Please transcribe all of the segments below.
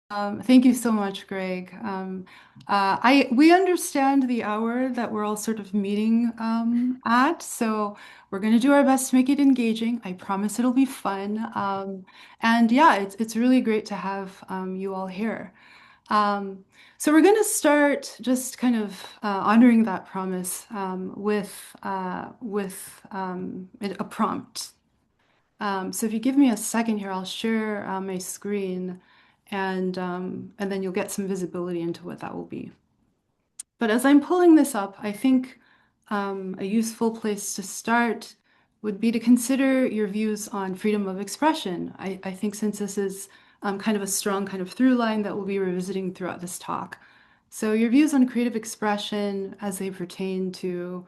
Thank you so much, Greg. We understand the hour that we're all sort of meeting at, so we're going to do our best to make it engaging. I promise it'll be fun. And yeah, it's really great to have you all here. Um, so we're going to start just kind of honoring that promise with a prompt. So if you give me a second here, I'll share my screen and then you'll get some visibility into what that will be. But as I'm pulling this up, I think a useful place to start would be to consider your views on freedom of expression. I think since this is kind of a strong kind of through line that we'll be revisiting throughout this talk. So your views on creative expression as they pertain to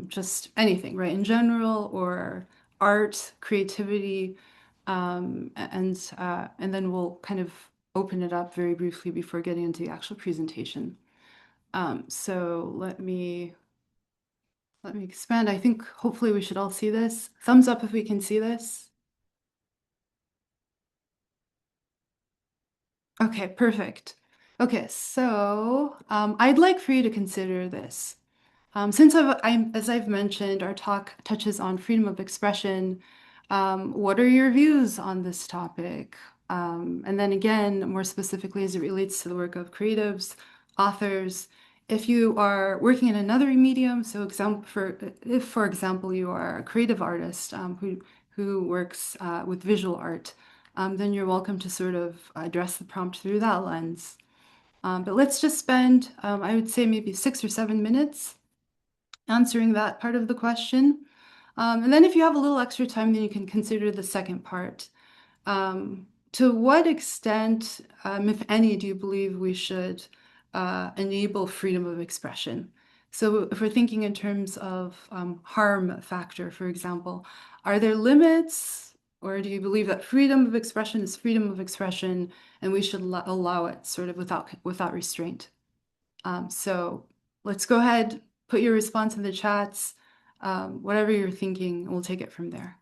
just anything, right, in general, or art, creativity, and then we'll kind of open it up very briefly before getting into the actual presentation. So let me expand. I think hopefully we should all see this. Thumbs up if we can see this. Okay, perfect. Okay, so I'd like for you to consider this. As I've mentioned, our talk touches on freedom of expression. What are your views on this topic? And then again, more specifically, as it relates to the work of creatives, authors, if you are working in another medium, so if, for example, you are a creative artist who works with visual art, then you're welcome to sort of address the prompt through that lens. But let's just spend, I would say, maybe 6 or 7 minutes answering that part of the question. And then if you have a little extra time, then you can consider the second part. To what extent, if any, do you believe we should enable freedom of expression? So if we're thinking in terms of harm factor, for example, are there limits, or do you believe that freedom of expression is freedom of expression and we should allow it sort of without restraint? So let's go ahead, put your response in the chats, whatever you're thinking, we'll take it from there.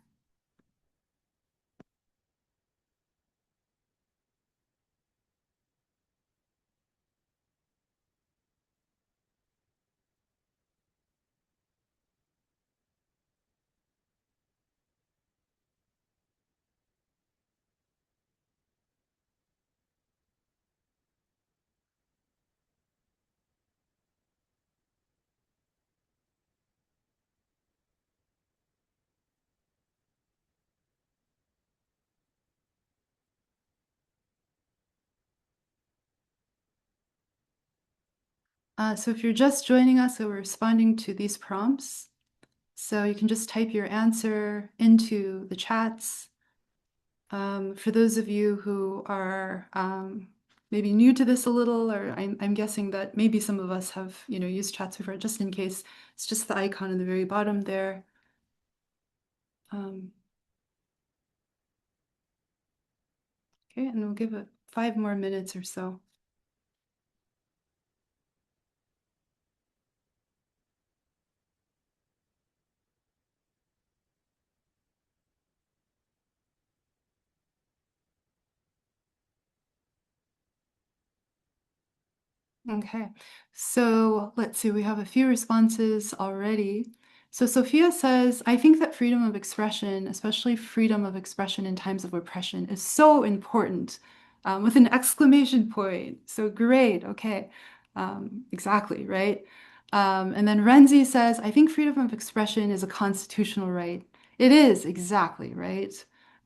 So if you're just joining us, so we're responding to these prompts. So you can just type your answer into the chats. For those of you who are maybe new to this a little, or I'm guessing that maybe some of us have, used chats before, just in case, it's just the icon in the very bottom there. Um, okay, and we'll give it 5 more minutes or so. Okay, so let's see, we have a few responses already. So Sophia says, I think that freedom of expression, especially freedom of expression in times of oppression, is so important, with an exclamation point. So great, okay, exactly, right? And then Renzi says, I think freedom of expression is a constitutional right. It is, exactly, right?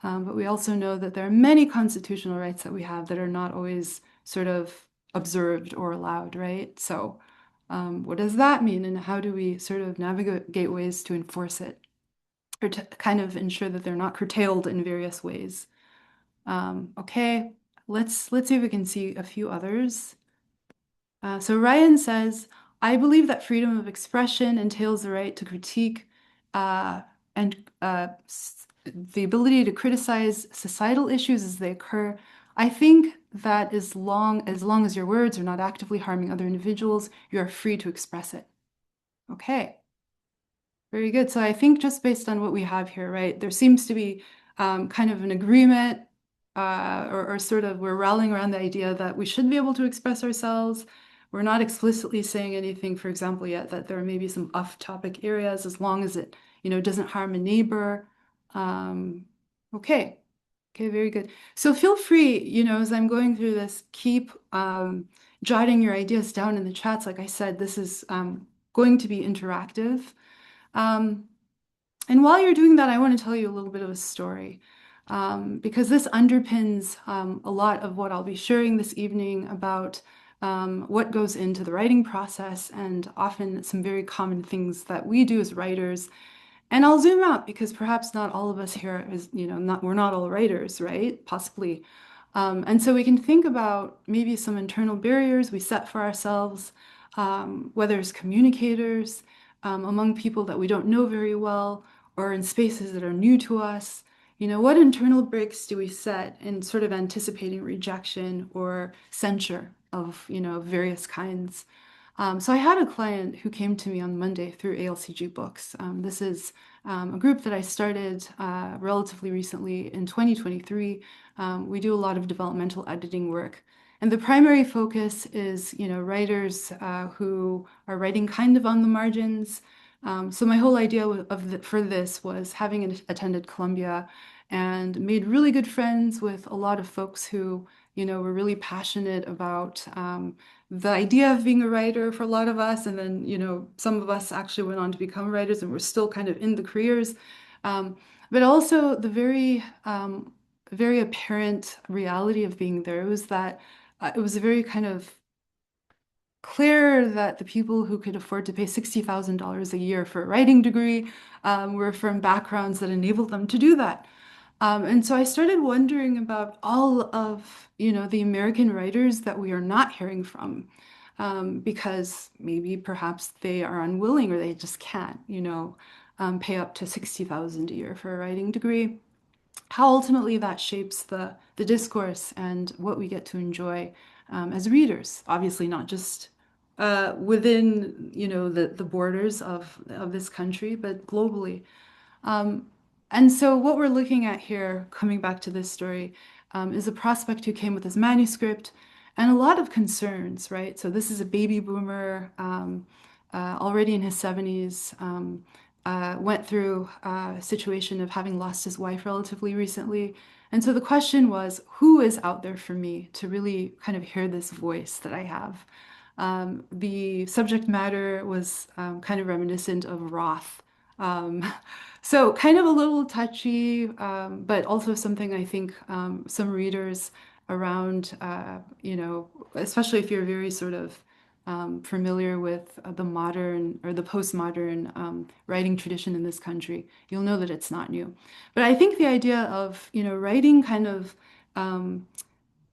But we also know that there are many constitutional rights that we have that are not always sort of observed or allowed, right? So, what does that mean, and how do we sort of navigate ways to enforce it, or to kind of ensure that they're not curtailed in various ways? Okay, let's see if we can see a few others. So Ryan says, I believe that freedom of expression entails the right to critique and the ability to criticize societal issues as they occur. I think that as long as your words are not actively harming other individuals, you are free to express it. Okay, very good. So I think just based on what we have here, right, there seems to be kind of an agreement or sort of we're rallying around the idea that we should be able to express ourselves. We're not explicitly saying anything, for example, yet that there may be some off-topic areas as long as it, doesn't harm a neighbor. Um, okay. Okay, very good. So feel free, as I'm going through this, keep jotting your ideas down in the chats. Like I said, this is going to be interactive. Um, and while you're doing that, I want to tell you a little bit of a story because this underpins a lot of what I'll be sharing this evening about what goes into the writing process and often some very common things that we do as writers. And I'll zoom out because perhaps not all of us here is, we're not all writers, right? Possibly. And so we can think about maybe some internal barriers we set for ourselves, whether it's communicators, among people that we don't know very well, or in spaces that are new to us. What internal breaks do we set in sort of anticipating rejection or censure of, various kinds? So I had a client who came to me on Monday through ALCG Books. This is a group that I started relatively recently in 2023. We do a lot of developmental editing work. And the primary focus is, writers who are writing kind of on the margins. So my whole idea for this was having attended Columbia and made really good friends with a lot of folks who, were really passionate about the idea of being a writer for a lot of us, and then, some of us actually went on to become writers and we're still kind of in the careers. But also the very apparent reality of being there was that it was a very kind of clear that the people who could afford to pay $60,000 a year for a writing degree were from backgrounds that enabled them to do that. And so I started wondering about all of, the American writers that we are not hearing from, because maybe perhaps they are unwilling or they just can't, pay up to 60,000 a year for a writing degree. How ultimately that shapes the discourse and what we get to enjoy as readers. Obviously, not just within, the borders of this country, but globally. Um, and so what we're looking at here, coming back to this story, is a prospect who came with his manuscript and a lot of concerns, right? So this is a baby boomer, already in his 70s, went through a situation of having lost his wife relatively recently. And so the question was, who is out there for me to really kind of hear this voice that I have? The subject matter was kind of reminiscent of Roth. Um, so kind of a little touchy, but also something I think some readers around, especially if you're very sort of familiar with the modern or the postmodern writing tradition in this country, you'll know that it's not new. But I think the idea of, writing kind of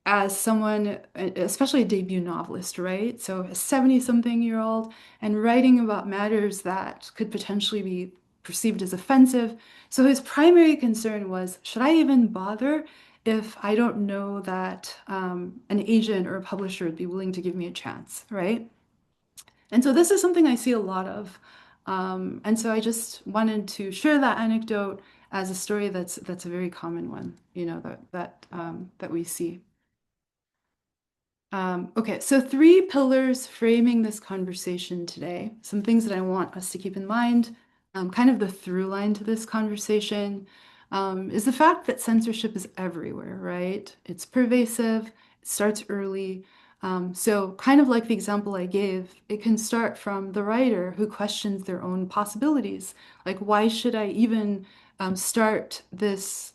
as someone, especially a debut novelist, right? So a 70-something-year-old and writing about matters that could potentially be perceived as offensive. So his primary concern was, should I even bother if I don't know that an agent or a publisher would be willing to give me a chance, right? And so this is something I see a lot of. And so I just wanted to share that anecdote as a story that's a very common one, that we see. Okay, so three pillars framing this conversation today. Some things that I want us to keep in mind, kind of the through line to this conversation, is the fact that censorship is everywhere, right? It's pervasive, it starts early. So kind of like the example I gave, it can start from the writer who questions their own possibilities. Like, why should I even start this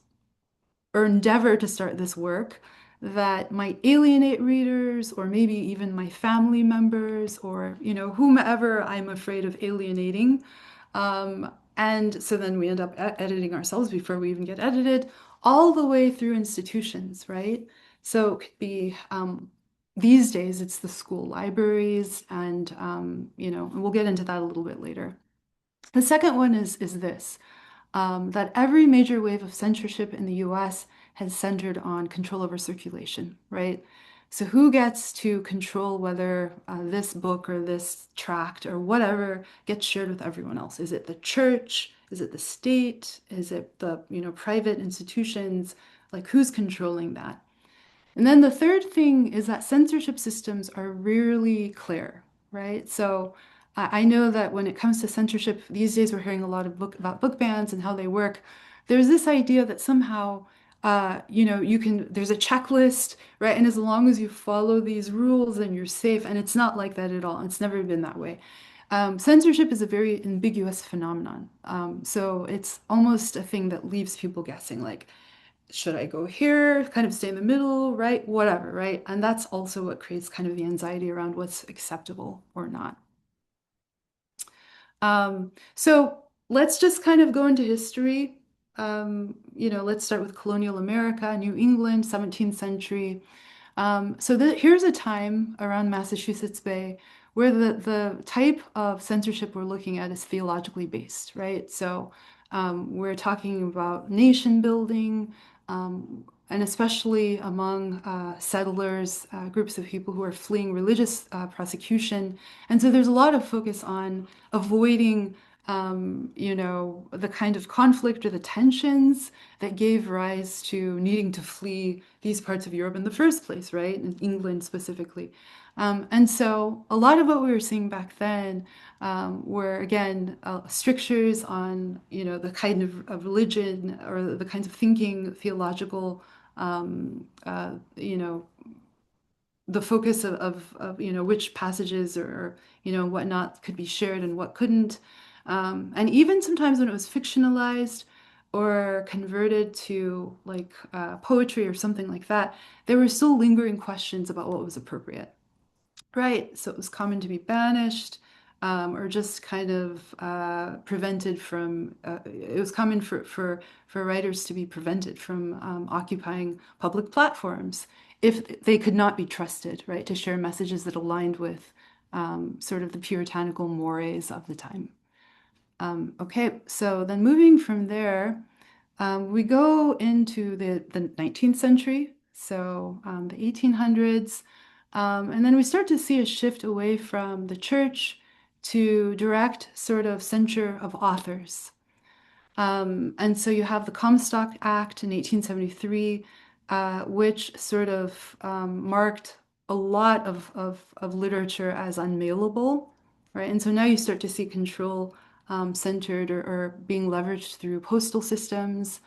or endeavor to start this work that might alienate readers or maybe even my family members or whomever I'm afraid of alienating. And so then we end up editing ourselves before we even get edited, all the way through institutions, right? So it could be these days it's the school libraries and and we'll get into that a little bit later. The second one is this that every major wave of censorship in the US has centered on control over circulation, right? So who gets to control whether this book or this tract or whatever gets shared with everyone else? Is it the church? Is it the state? Is it the, private institutions? Like who's controlling that? And then the third thing is that censorship systems are rarely clear, right? So I know that when it comes to censorship, these days we're hearing a lot of about book bans and how they work. There's this idea that somehow, there's a checklist, right? And as long as you follow these rules, then you're safe. And it's not like that at all. It's never been that way. Censorship is a very ambiguous phenomenon. So it's almost a thing that leaves people guessing, like, should I go here, kind of stay in the middle, right? Whatever, right? And that's also what creates kind of the anxiety around what's acceptable or not. So let's just kind of go into history. Let's start with colonial America, New England, 17th century. Here's a time around Massachusetts Bay where the type of censorship we're looking at is theologically based, right? So we're talking about nation building, and especially among settlers, groups of people who are fleeing religious persecution. And so there's a lot of focus on avoiding the kind of conflict or the tensions that gave rise to needing to flee these parts of Europe in the first place, right? In England specifically. And so a lot of what we were seeing back then were, again, strictures on, the kind of religion or the kinds of thinking, theological, the focus of which passages or whatnot could be shared and what couldn't. And even sometimes when it was fictionalized or converted to like poetry or something like that, there were still lingering questions about what was appropriate. Right, so it was common to be banished, or just kind of prevented from. It was common for writers to be prevented from occupying public platforms if they could not be trusted, right, to share messages that aligned with sort of the puritanical mores of the time. Okay, so then moving from there, we go into the 19th century, so the 1800s, and then we start to see a shift away from the church to direct sort of censure of authors. And so you have the Comstock Act in 1873, which sort of marked a lot of literature as unmailable, right? And so now you start to see control centered or being leveraged through postal systems,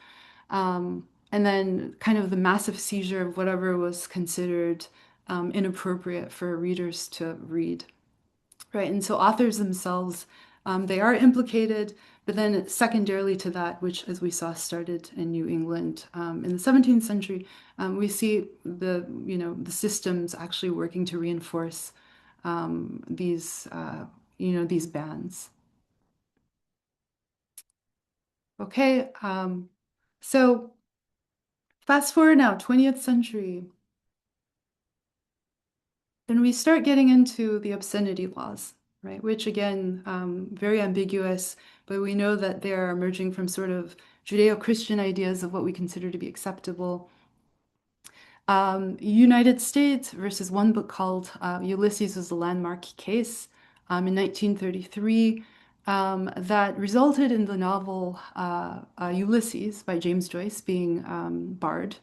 and then kind of the massive seizure of whatever was considered inappropriate for readers to read. Right, and so authors themselves, they are implicated, but then secondarily to that, which as we saw started in New England in the 17th century, we see the systems actually working to reinforce these bans. Okay, so fast forward now, 20th century. Then we start getting into the obscenity laws, right? Which again, very ambiguous, but we know that they are emerging from sort of Judeo-Christian ideas of what we consider to be acceptable. United States versus one book called Ulysses was a landmark case in 1933 that resulted in the novel Ulysses by James Joyce being barred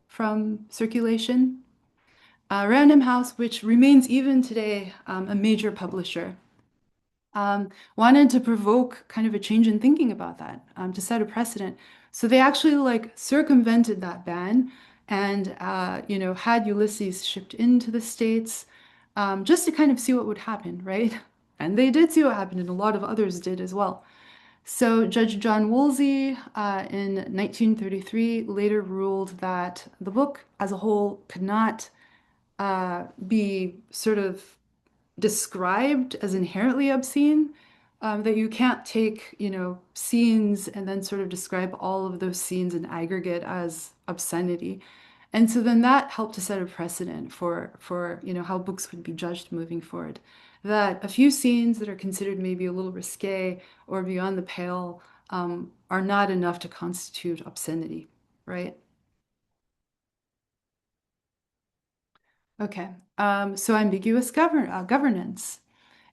from circulation. Random House, which remains even today a major publisher, wanted to provoke kind of a change in thinking about that, to set a precedent. So they actually like circumvented that ban and had Ulysses shipped into the States just to kind of see what would happen, right? And they did see what happened, and a lot of others did as well. So Judge John Woolsey in 1933 later ruled that the book as a whole could not be sort of described as inherently obscene, that you can't take, scenes and then sort of describe all of those scenes in aggregate as obscenity. And so then that helped to set a precedent for how books would be judged moving forward. That a few scenes that are considered maybe a little risque or beyond the pale are not enough to constitute obscenity, right? Okay, so ambiguous governance.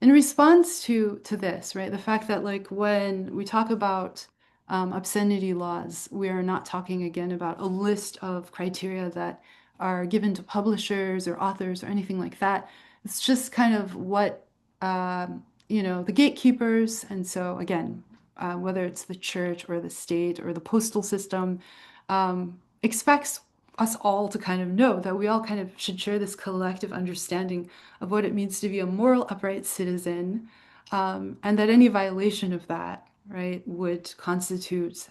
In response to this, right, the fact that like when we talk about obscenity laws. We are not talking again about a list of criteria that are given to publishers or authors or anything like that. It's just kind of what the gatekeepers, and so again, whether it's the church or the state or the postal system, expects us all to kind of know that we all kind of should share this collective understanding of what it means to be a moral, upright citizen, and that any violation of that, right, would constitute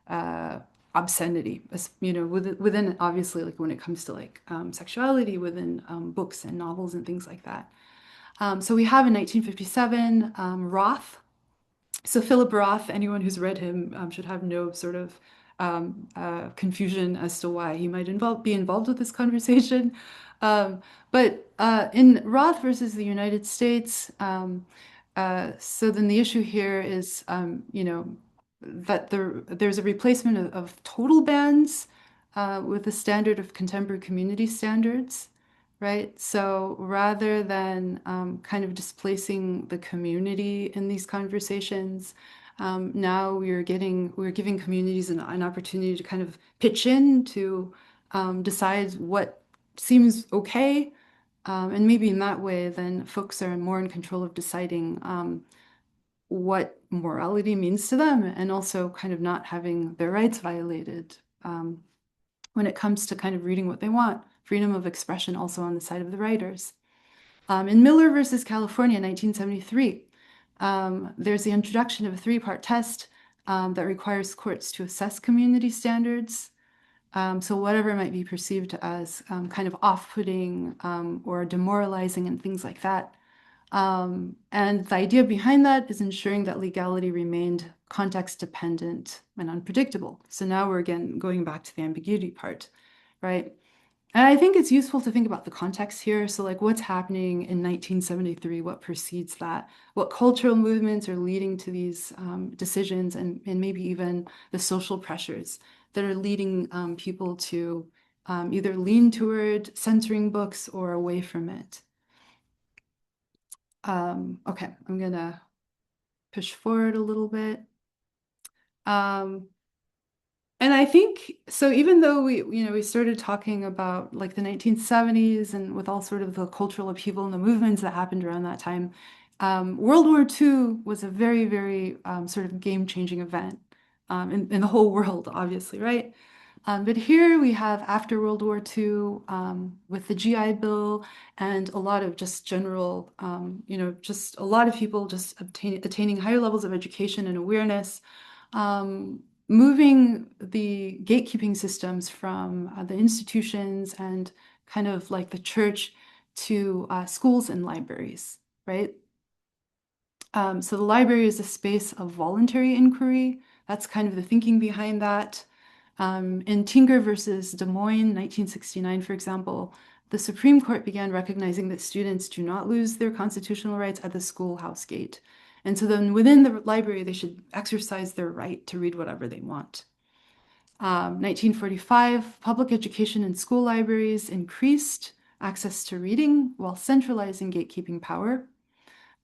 uh, obscenity, within obviously like when it comes to like sexuality within books and novels and things like that. So we have in 1957 Roth. So Philip Roth, anyone who's read him should have no sort of confusion as to why he might be involved with this conversation. But in Roth versus the United States, so then the issue here is, that there's a replacement of total bans with the standard of contemporary community standards, right? So rather than kind of displacing the community in these conversations, now we're giving communities an opportunity to kind of pitch in to decide what seems okay. And maybe in that way, then folks are more in control of deciding what morality means to them and also kind of not having their rights violated when it comes to kind of reading what they want. Freedom of expression also on the side of the writers. In Miller versus California, 1973, there's the introduction of a three-part test that requires courts to assess community standards. So whatever might be perceived as kind of off-putting or demoralizing and things like that. And the idea behind that is ensuring that legality remained context dependent and unpredictable. So now we're again going back to the ambiguity part, right? And I think it's useful to think about the context here. So like what's happening in 1973, what precedes that, what cultural movements are leading to these decisions and maybe even the social pressures that are leading people to either lean toward censoring books or away from it. Okay, I'm gonna push forward a little bit. Um, and I think so even though we started talking about like the 1970s and with all sort of the cultural upheaval and the movements that happened around that time, World War II was a very, very sort of game-changing event in the whole world, obviously, right? But here we have after World War II with the GI Bill and a lot of just general, just a lot of people just attaining higher levels of education and awareness, moving the gatekeeping systems from the institutions and kind of like the church to schools and libraries, right? So the library is a space of voluntary inquiry. That's kind of the thinking behind that. In Tinker versus Des Moines, 1969, for example, the Supreme Court began recognizing that students do not lose their constitutional rights at the schoolhouse gate. And so then within the library, they should exercise their right to read whatever they want. 1945, public education in school libraries increased access to reading while centralizing gatekeeping power.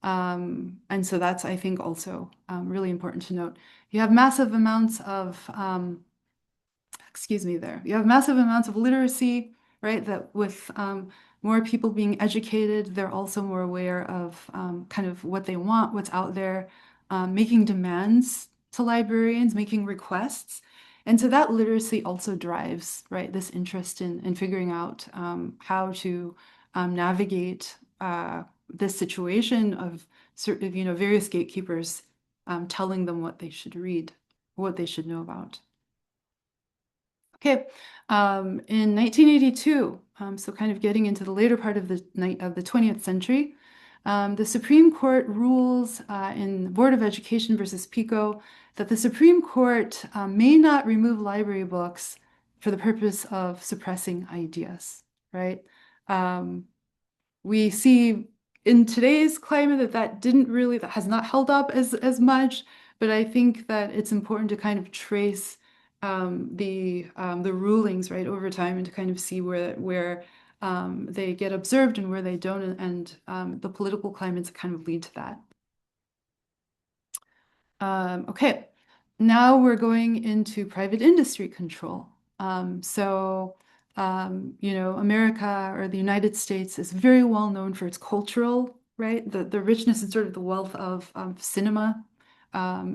And so that's, I think, also really important to note. You have massive amounts of excuse me there. You have massive amounts of literacy, right? That with more people being educated, they're also more aware of kind of what they want, what's out there, making demands to librarians, making requests. And so that literacy also drives, right, this interest in figuring out how to navigate this situation of sort of, various gatekeepers telling them what they should read, what they should know about. Okay, in 1982, so kind of getting into the later part of the 20th century, the Supreme Court rules in Board of Education versus PICO that the Supreme Court may not remove library books for the purpose of suppressing ideas, right? We see in today's climate that has not held up as much, but I think that it's important to kind of trace the rulings right over time and to kind of see where they get observed and where they don't, and the political climates kind of lead to that. Okay, Now we're going into private industry control. America or the United States is very well known for its cultural, right? The richness and sort of the wealth of cinema,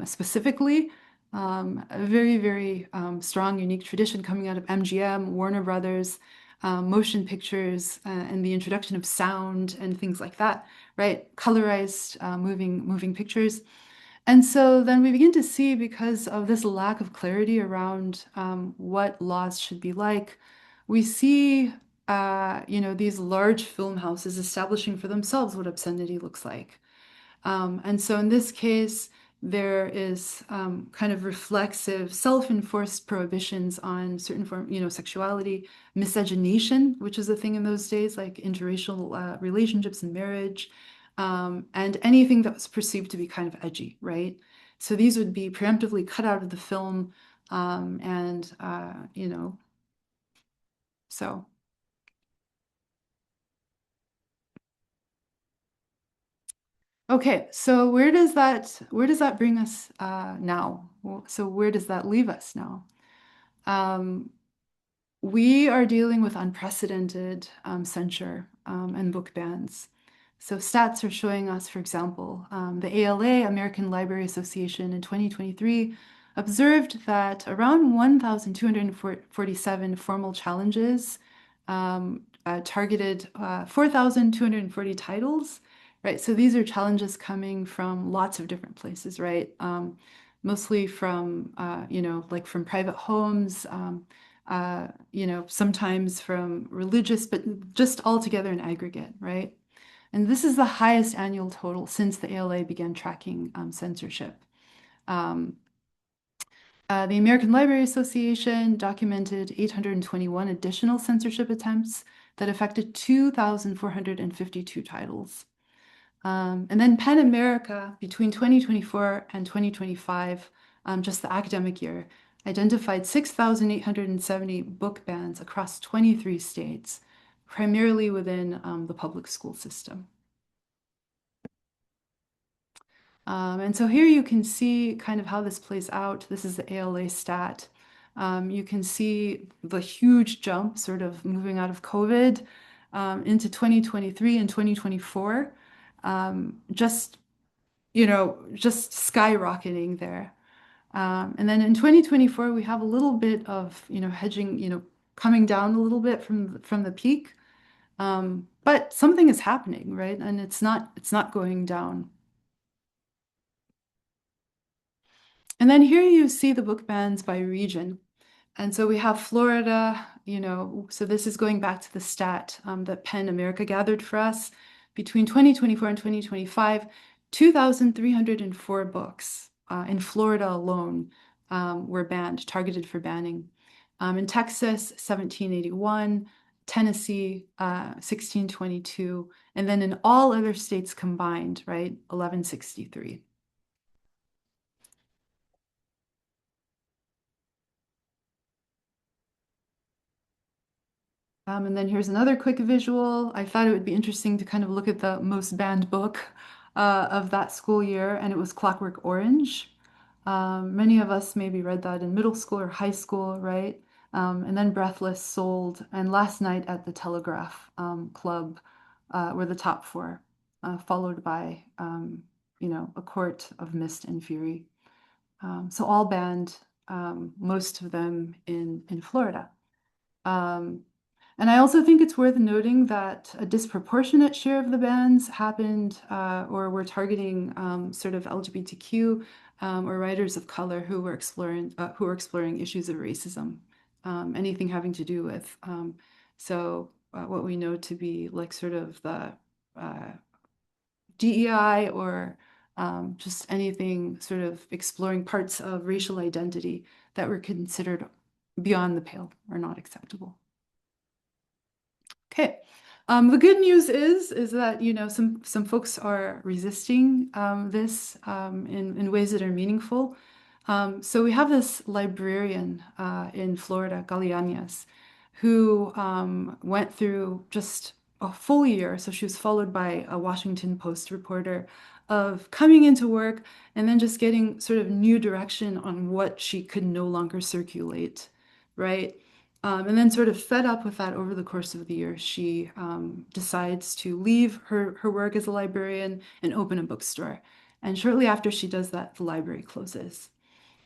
specifically. A very, very strong, unique tradition coming out of MGM, Warner Brothers, motion pictures, and the introduction of sound and things like that, right? Colorized, moving pictures. And so then we begin to see, because of this lack of clarity around what laws should be like, we see, these large film houses establishing for themselves what obscenity looks like. And so in this case, there is kind of reflexive, self-enforced prohibitions on certain form, sexuality, miscegenation, which is a thing in those days, like interracial relationships and marriage, and anything that was perceived to be kind of edgy, right? So these would be preemptively cut out of the film, and so. Okay, so where does that bring us now? So where does that leave us now? Um, we are dealing with unprecedented censure and book bans. So stats are showing us, for example, the ALA, American Library Association, in 2023 observed that around 1,247 formal challenges targeted 4,240 titles, right? So these are challenges coming from lots of different places, right? Mostly from, like from private homes, sometimes from religious, but just all together in aggregate, right? And this is the highest annual total since the ALA began tracking censorship. Um, the American Library Association documented 821 additional censorship attempts that affected 2,452 titles. And then PEN America, between 2024 and 2025, just the academic year, identified 6,870 book bans across 23 states, primarily within the public school system. And so here you can see kind of how this plays out. This is the ALA stat. You can see the huge jump sort of moving out of COVID into 2023 and 2024. Just skyrocketing there. And then in 2024, we have a little bit of, hedging, coming down a little bit from the peak. But something is happening, right? And it's not going down. And then here you see the book bans by region. And so we have Florida, so this is going back to the stat that PEN America gathered for us. Between 2024 and 2025, 2,304 books in Florida alone were banned, targeted for banning. In Texas, 1781, Tennessee, 1622, and then in all other states combined, right, 1163. And then here's another quick visual. I thought it would be interesting to kind of look at the most banned book of that school year, and it was Clockwork Orange. Many of us maybe read that in middle school or high school, right? And then Breathless sold, and Last Night at the Telegraph Club were the top four, followed by, A Court of Mist and Fury. So all banned, most of them in Florida. Um, and I also think it's worth noting that a disproportionate share of the bans happened or were targeting sort of LGBTQ or writers of color who were exploring issues of racism, anything having to do with what we know to be like sort of the uh, DEI or just anything sort of exploring parts of racial identity that were considered beyond the pale or not acceptable. Okay. The good news is that some folks are resisting this in ways that are meaningful. So we have this librarian in Florida, Galeañas, who went through just a full year. So she was followed by a Washington Post reporter of coming into work and then just getting sort of new direction on what she could no longer circulate, right? And then sort of fed up with that over the course of the year, she decides to leave her work as a librarian and open a bookstore. And shortly after she does that, the library closes.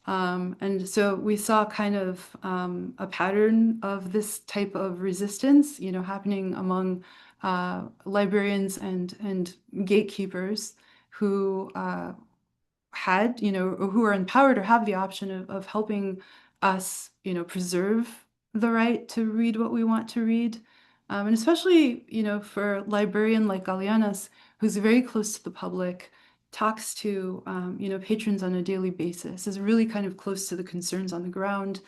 And so we saw kind of a pattern of this type of resistance, happening among librarians and gatekeepers who had, or who are empowered or have the option of helping us, preserve the right to read what we want to read. And especially, for a librarian like Galeana's, who's very close to the public, talks to, patrons on a daily basis, is really kind of close to the concerns on the ground.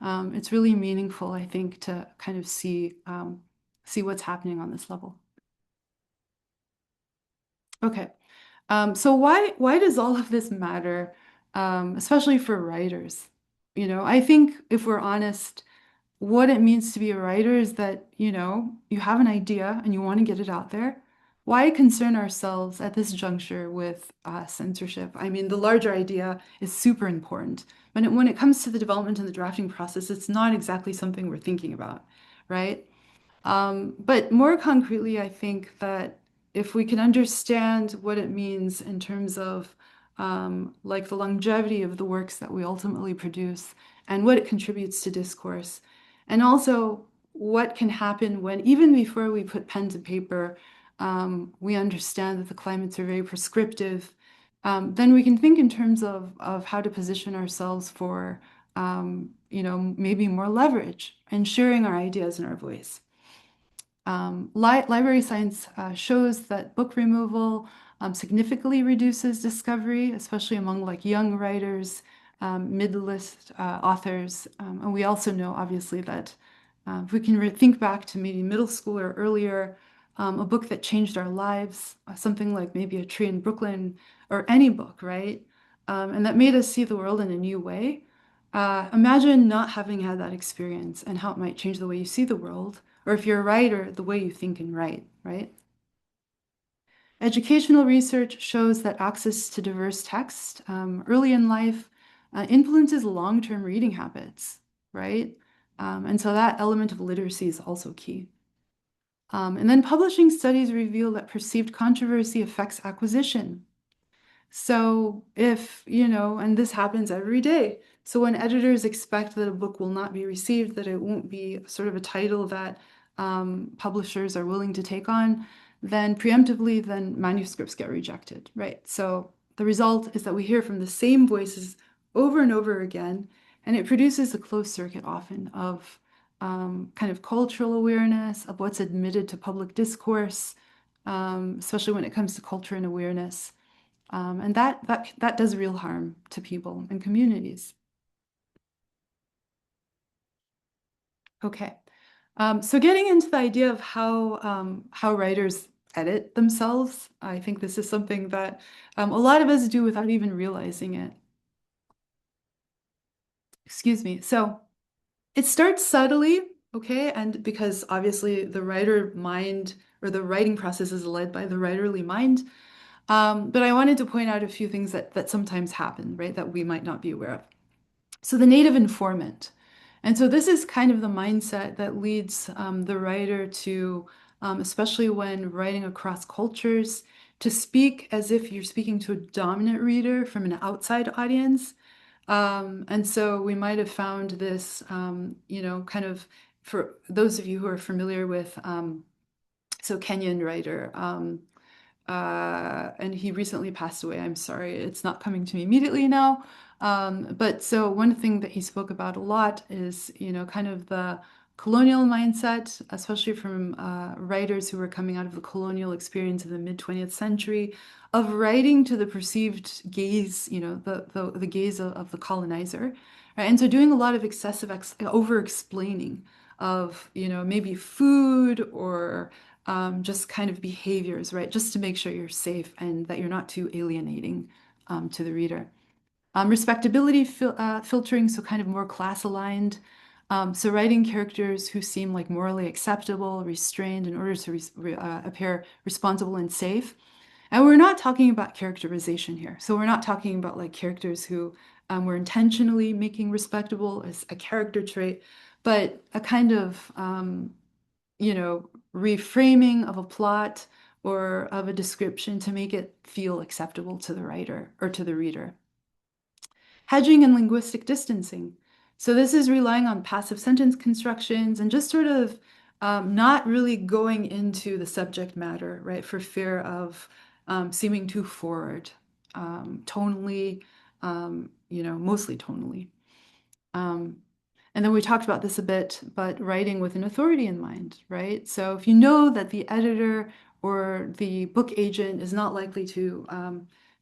It's really meaningful, I think, to kind of see what's happening on this level. Okay. So why does all of this matter, especially for writers? I think if we're honest, what it means to be a writer is that, you have an idea and you want to get it out there. Why concern ourselves at this juncture with censorship? I mean, the larger idea is super important, but when it comes to the development and the drafting process, it's not exactly something we're thinking about, right? But more concretely, I think that if we can understand what it means in terms of like the longevity of the works that we ultimately produce and what it contributes to discourse, and also what can happen when, even before we put pen to paper, we understand that the climates are very prescriptive, then we can think in terms of how to position ourselves for, maybe more leverage and sharing our ideas and our voice. Library science shows that book removal significantly reduces discovery, especially among like young writers, mid-list authors. And we also know, obviously, that if we can think back to maybe middle school or earlier, a book that changed our lives, something like maybe A Tree in Brooklyn or any book, right? And that made us see the world in a new way. Imagine not having had that experience and how it might change the way you see the world, or if you're a writer, the way you think and write, right? Educational research shows that access to diverse text early in life influences long-term reading habits, right? And so that element of literacy is also key. And then publishing studies reveal that perceived controversy affects acquisition. So if, and this happens every day. So when editors expect that a book will not be received, that it won't be sort of a title that publishers are willing to take on, then preemptively, then manuscripts get rejected, right? So the result is that we hear from the same voices over and over again, and it produces a closed circuit often of kind of cultural awareness of what's admitted to public discourse, especially when it comes to culture and awareness. And that does real harm to people and communities. Okay. So getting into the idea of how writers edit themselves, I think this is something that a lot of us do without even realizing it. Excuse me. So it starts subtly, okay, and because obviously the writer mind or the writing process is led by the writerly mind. But I wanted to point out a few things that sometimes happen, right, that we might not be aware of. So the native informant. And so this is kind of the mindset that leads the writer to, especially when writing across cultures, to speak as if you're speaking to a dominant reader from an outside audience. And so we might have found this, kind of for those of you who are familiar with, so Kenyan writer, and he recently passed away. I'm sorry, it's not coming to me immediately now. But so one thing that he spoke about a lot is, kind of the colonial mindset, especially from writers who were coming out of the colonial experience of the mid-20th century, of writing to the perceived gaze, the gaze of the colonizer. Right? And so doing a lot of excessive over-explaining of, maybe food or just kind of behaviors, right? Just to make sure you're safe and that you're not too alienating to the reader. Respectability filtering, so kind of more class aligned. So writing characters who seem like morally acceptable, restrained in order to appear responsible and safe. And we're not talking about characterization here. So we're not talking about like characters who were intentionally making respectable as a character trait, but a kind of, reframing of a plot or of a description to make it feel acceptable to the writer or to the reader. Hedging and linguistic distancing. So this is relying on passive sentence constructions and just sort of not really going into the subject matter, right, for fear of seeming too forward, tonally, mostly tonally. Um, and then we talked about this a bit, but writing with an authority in mind, right? So if you know that the editor or the book agent is not likely to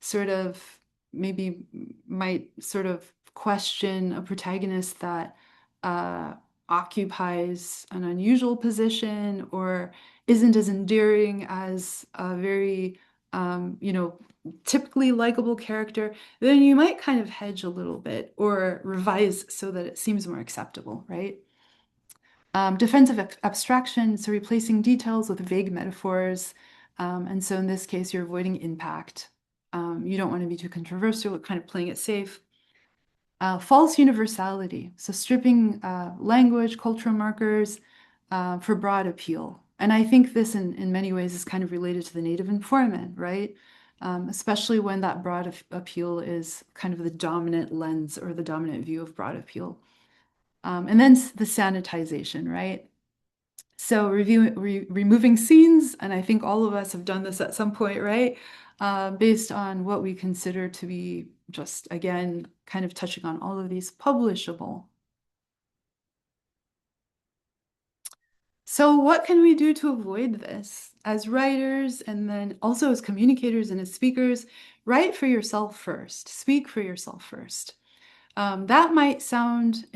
sort of maybe might sort of question a protagonist that uh, occupies an unusual position or isn't as endearing as a very, typically likable character, then you might kind of hedge a little bit or revise so that it seems more acceptable, right? Defensive abstraction, so replacing details with vague metaphors. And so in this case, you're avoiding impact. You don't want to be too controversial, kind of playing it safe. False universality, so stripping language, cultural markers for broad appeal. And I think this in many ways is kind of related to the native informant, right? Especially when that broad appeal is kind of the dominant lens or the dominant view of broad appeal. And then the sanitization, right? So removing scenes, and I think all of us have done this at some point, right? Based on what we consider to be just, again, kind of touching on all of these publishable. So what can we do to avoid this? As writers, and then also as communicators and as speakers, write for yourself first, speak for yourself first. That might sound,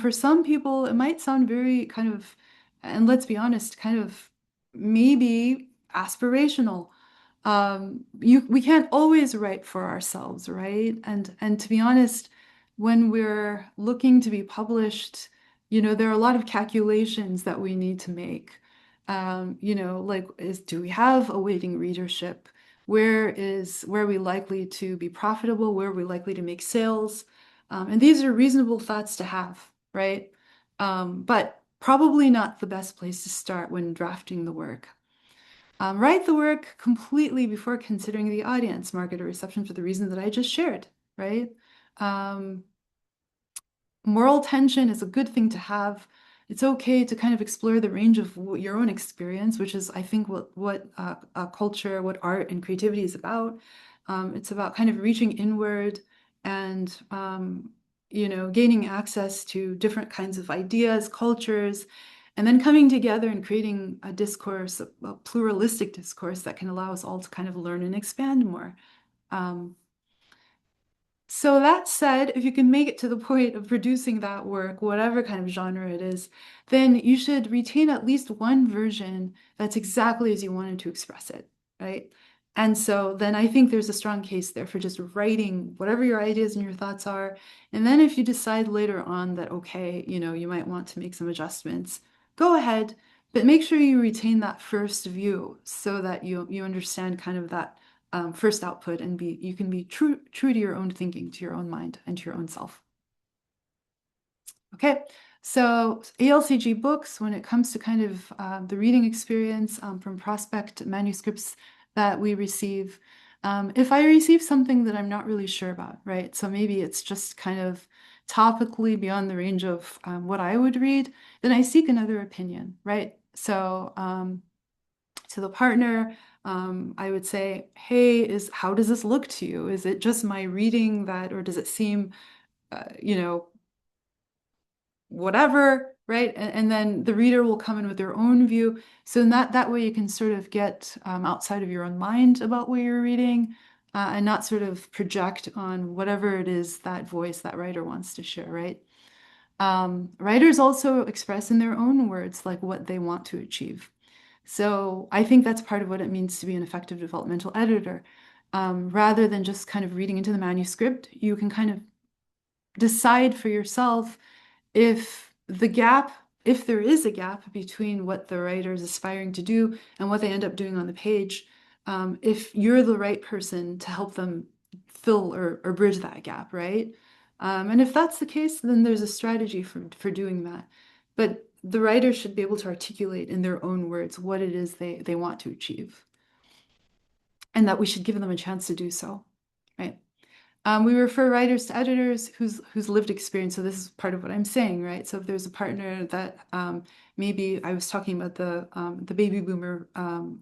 for some people, it might sound very kind of, and let's be honest, kind of maybe aspirational. We can't always write for ourselves, right? And to be honest, when we're looking to be published, there are a lot of calculations that we need to make. Like do we have a waiting readership? Where are we likely to be profitable? Where are we likely to make sales? And these are reasonable thoughts to have, right? But probably not the best place to start when drafting the work. Write the work completely before considering the audience, market, or reception for the reason that I just shared, right? Um, Moral tension is a good thing to have. It's okay to kind of explore the range of your own experience, which is, I think, what culture, what art and creativity is about. It's about kind of reaching inward and gaining access to different kinds of ideas, cultures, and then coming together and creating a discourse, a pluralistic discourse that can allow us all to kind of learn and expand more. Um, so that said, if you can make it to the point of producing that work, whatever kind of genre it is, then you should retain at least one version that's exactly as you wanted to express it, right? And so then I think there's a strong case there for just writing whatever your ideas and your thoughts are. And then if you decide later on that, okay, you might want to make some adjustments, go ahead, but make sure you retain that first view so that you understand kind of that first output and you can be true to your own thinking, to your own mind, and to your own self. Okay, so ALCG books, when it comes to kind of the reading experience from prospect manuscripts that we receive, if I receive something that I'm not really sure about, right? So maybe it's just kind of topically beyond the range of what I would read, then I seek another opinion, right? So to the partner, I would say, hey, how does this look to you? Is it just my reading that, or does it seem, uh, you know, whatever, right? And then the reader will come in with their own view. So in that way, you can sort of get outside of your own mind about what you're reading, and not sort of project on whatever it is that voice that writer wants to share, right? Writers also express in their own words like what they want to achieve. So I think that's part of what it means to be an effective developmental editor. Rather than just kind of reading into the manuscript, you can kind of decide for yourself if there is a gap between what the writer is aspiring to do and what they end up doing on the page, if you're the right person to help them fill or bridge that gap, right? And if that's the case, then there's a strategy for doing that. But the writer should be able to articulate in their own words what it is they want to achieve, and that we should give them a chance to do so, right? We refer writers to editors whose lived experience. So this is part of what I'm saying, right? So if there's a partner that maybe I was talking about the baby boomer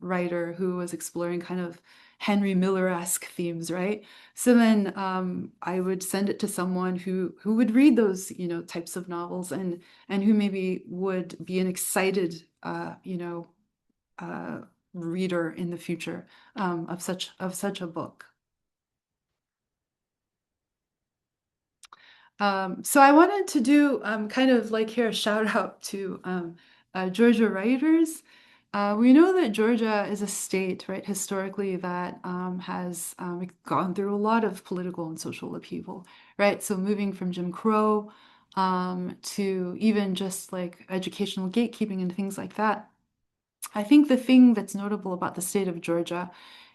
writer who was exploring kind of Henry Miller-esque themes, right? So then I would send it to someone who would read those, types of novels and who maybe would be an excited, uh, reader in the future of such a book. So I wanted to do kind of like here a shout out to Georgia writers. We know that Georgia is a state, right, historically that has gone through a lot of political and social upheaval, right? So moving from Jim Crow to even just like educational gatekeeping and things like that. I think the thing that's notable about the state of Georgia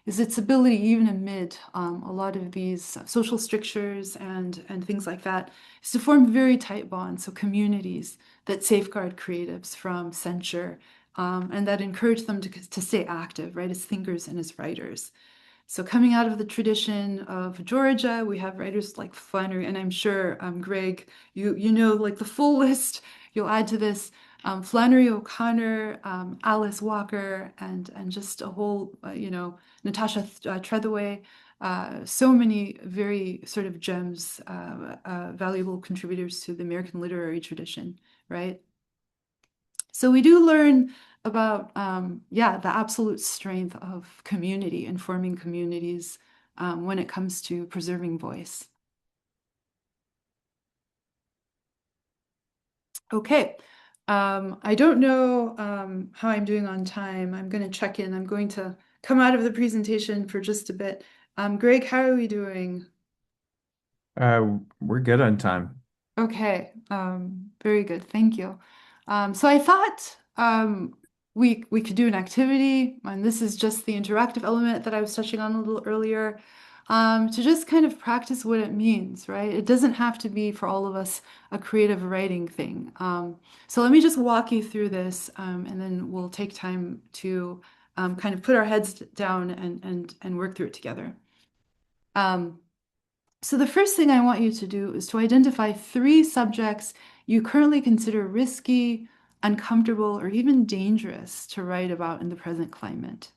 is its ability, even amid a lot of these social strictures and things like that, is to form very tight bonds, so communities that safeguard creatives from censure and that encourage them to stay active, right, as thinkers and as writers. So coming out of the tradition of Georgia, we have writers like Flannery, and I'm sure Greg, you know like the full list. You'll add to this Flannery O'Connor, Alice Walker, and just a whole Natasha Trethewey. So many very sort of gems, valuable contributors to the American literary tradition, right? So we do learn about, yeah, the absolute strength of community and forming communities when it comes to preserving voice. Okay. I don't know how I'm doing on time. I'm going to check in. I'm going to come out of the presentation for just a bit. Greg, how are we doing? We're good on time. Okay, very good. Thank you. So I thought we could do an activity, and this is just the interactive element that I was touching on a little earlier, to just kind of practice what it means, right? It doesn't have to be for all of us a creative writing thing. So let me just walk you through this, and then we'll take time to kind of put our heads down and work through it together. Um, so the first thing I want you to do is to identify three subjects you currently consider risky, uncomfortable, or even dangerous to write about in the present climate.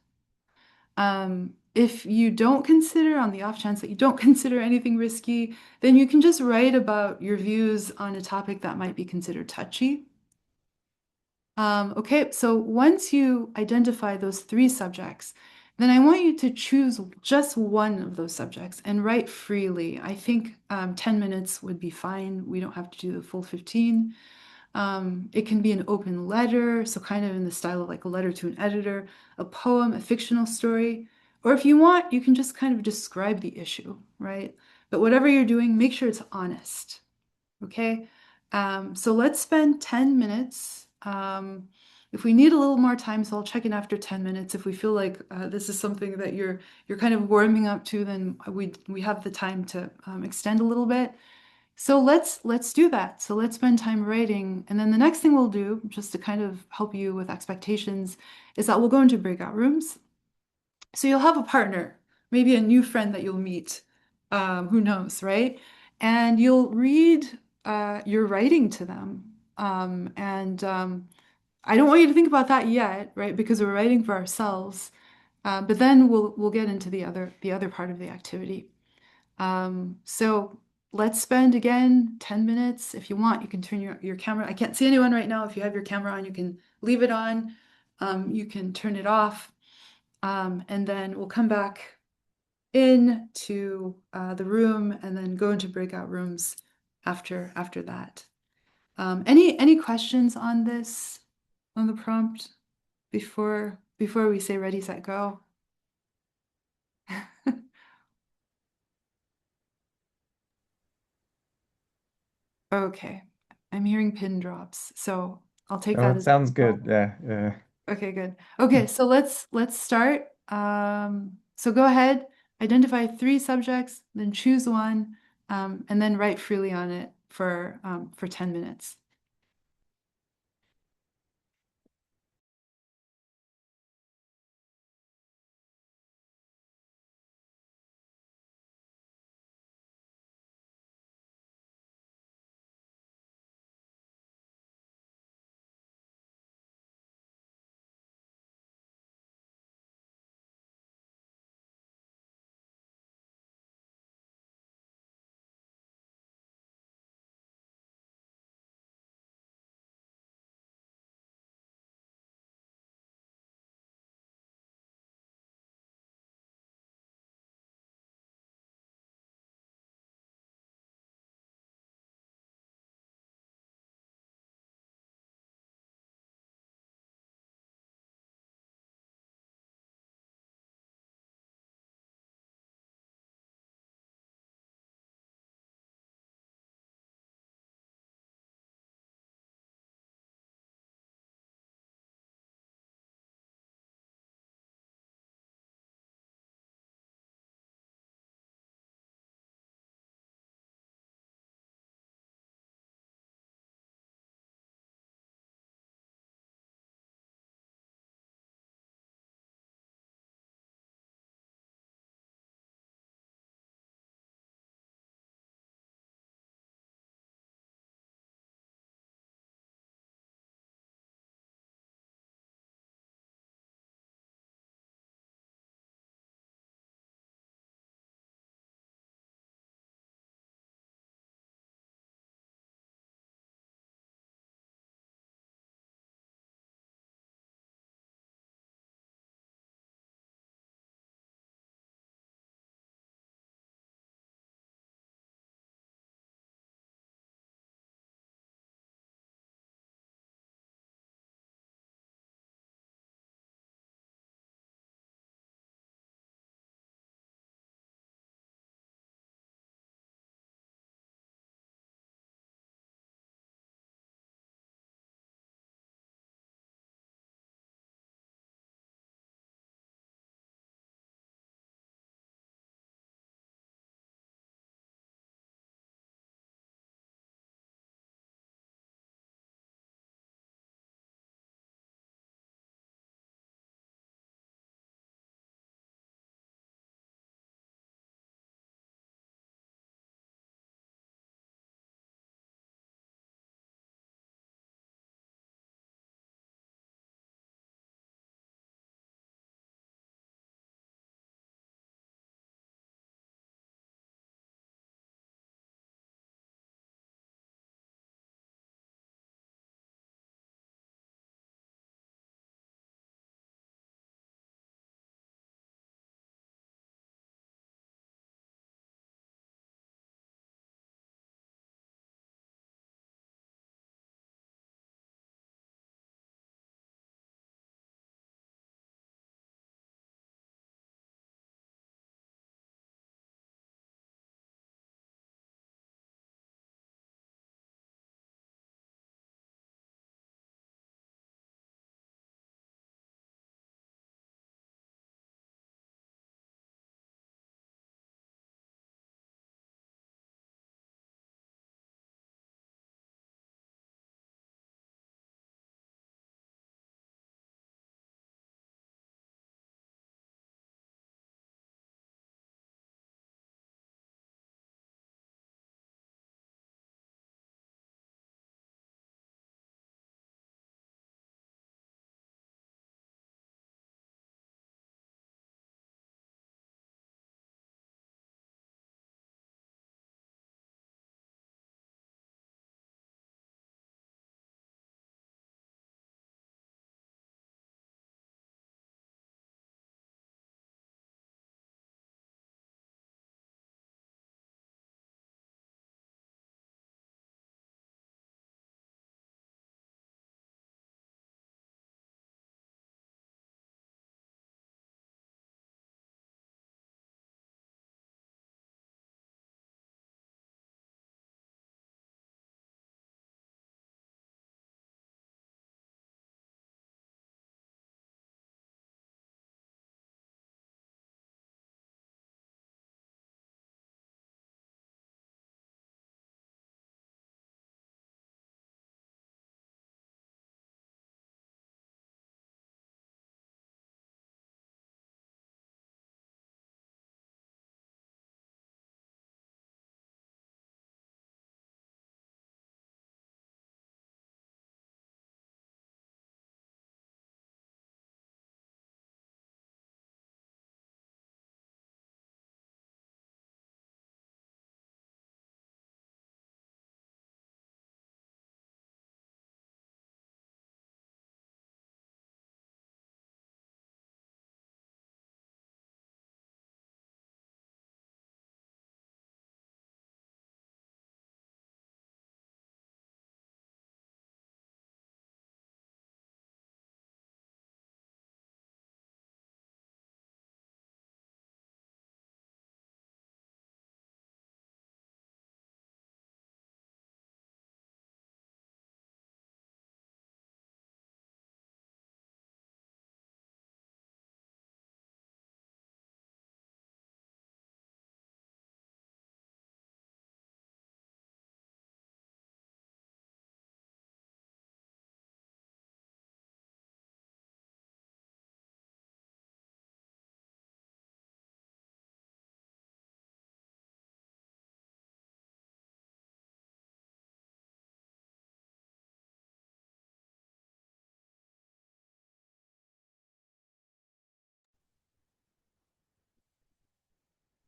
If you don't consider, on the off chance that you don't consider anything risky, then you can just write about your views on a topic that might be considered touchy. Okay, so once you identify those three subjects, then I want you to choose just one of those subjects and write freely. I think 10 minutes would be fine. We don't have to do the full 15. It can be an open letter, so kind of in the style of like a letter to an editor, a poem, a fictional story, or if you want, you can just kind of describe the issue, right? But whatever you're doing, make sure it's honest. Okay, so let's spend 10 minutes. If we need a little more time, so I'll check in after 10 minutes. If we feel like this is something that you're kind of warming up to, then we have the time to extend a little bit. So let's do that. So let's spend time writing, and then the next thing we'll do, just to kind of help you with expectations, is that we'll go into breakout rooms. So you'll have a partner, maybe a new friend that you'll meet, who knows, right? And you'll read your writing to them. And I don't want you to think about that yet, right? Because we're writing for ourselves. But then we'll get into the other part of the activity. So let's spend again 10 minutes. If you want, you can turn your camera. I can't see anyone right now. If you have your camera on, you can leave it on. You can turn it off. And then we'll come back into the room and then go into breakout rooms after that. Any questions on this, on the prompt before we say ready, set, go? Okay, I'm hearing pin drops, so I'll take Oh, that it as a sounds no. good. Yeah, yeah. Okay, good. Okay, so let's start. So go ahead, identify three subjects, then choose one, and then write freely on it for 10 minutes.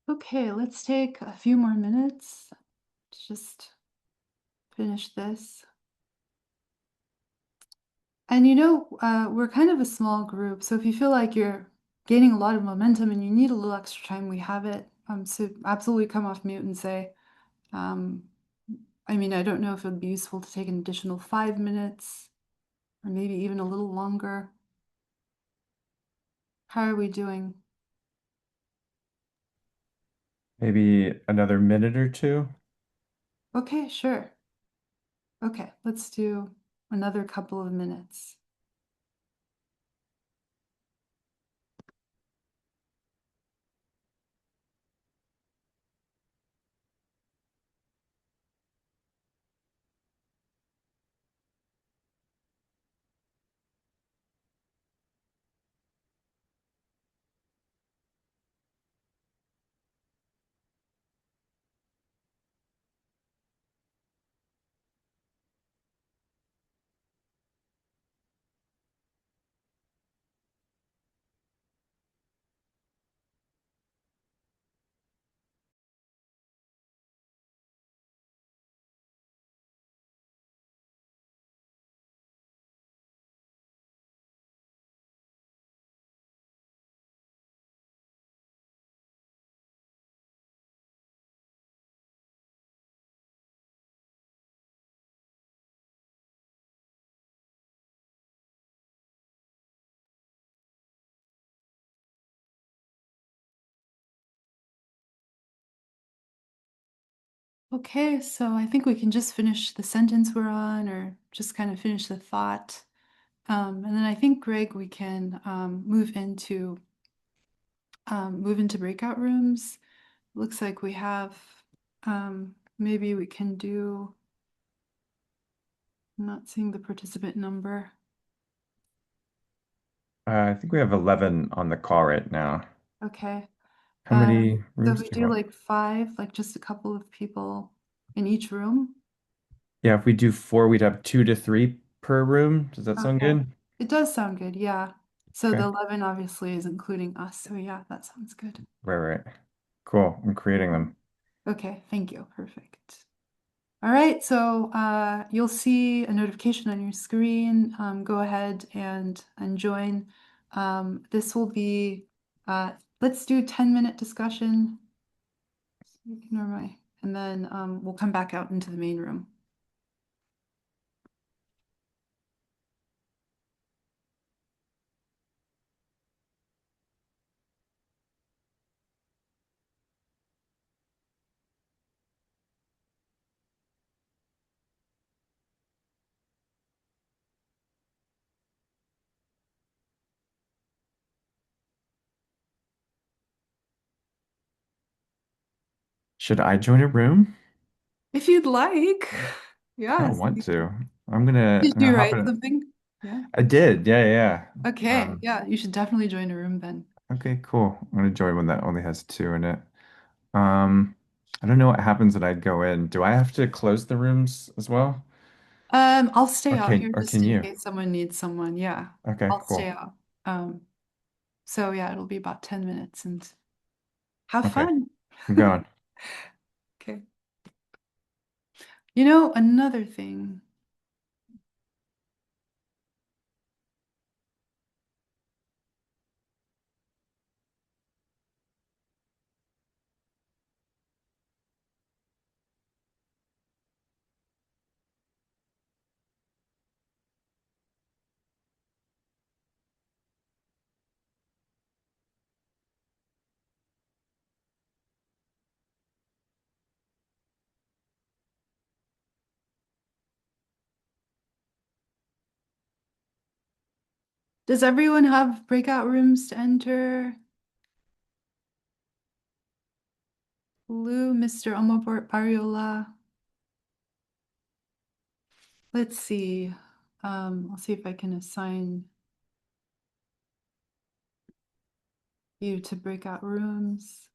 Okay, let's take a few more minutes to just finish this. And we're kind of a small group, so if you feel like you're gaining a lot of momentum and you need a little extra time, we have it. So absolutely come off mute and say, um, I mean, I don't know if it would be useful to take an additional 5 minutes or maybe even a little longer. How are we doing? Maybe another minute or two. Okay, sure. Okay, let's do another couple of minutes. Okay, so I think we can just finish the sentence we're on or just kind of finish the thought. And then I think, Greg, we can move into breakout rooms. Looks like we have, maybe we can do, I'm not seeing the participant number. I think we have 11 on the call right now. Okay. How Um, many so if rooms we do you do want? like five, like just a couple of people in each room. Yeah, if we do four, we'd have 2 to 3 per room. Does that sound Okay. good? It does sound good, yeah. So the Okay. 11 obviously is including us. So yeah, that sounds good. Right, right. Cool. I'm creating them. Okay, thank you. Perfect. All right, so you'll see a notification on your screen. Go ahead and join. This will be, let's do 10-minute discussion. Ignore my, and then we'll come back out into the main room. Should I join a room? If you'd like. I don't Yes. want to. I'm gonna Did I'm gonna you hop write in. something? Yeah. I did. Yeah, yeah. Okay. Yeah, you should definitely join a room then. Okay, cool. I'm gonna join one that only has two in it. Um, I don't know what happens when I go in. Do I have to close the rooms as well? I'll stay out here Or just can in you? case someone needs someone. Yeah, Okay, I'll stay cool. out. So yeah, it'll be about 10 minutes and have Okay, fun. I'm going. Okay. Another thing. Does everyone have breakout rooms to enter? Lou, Mr. Omobort Barriola. Let's see. I'll see if I can assign you to breakout rooms.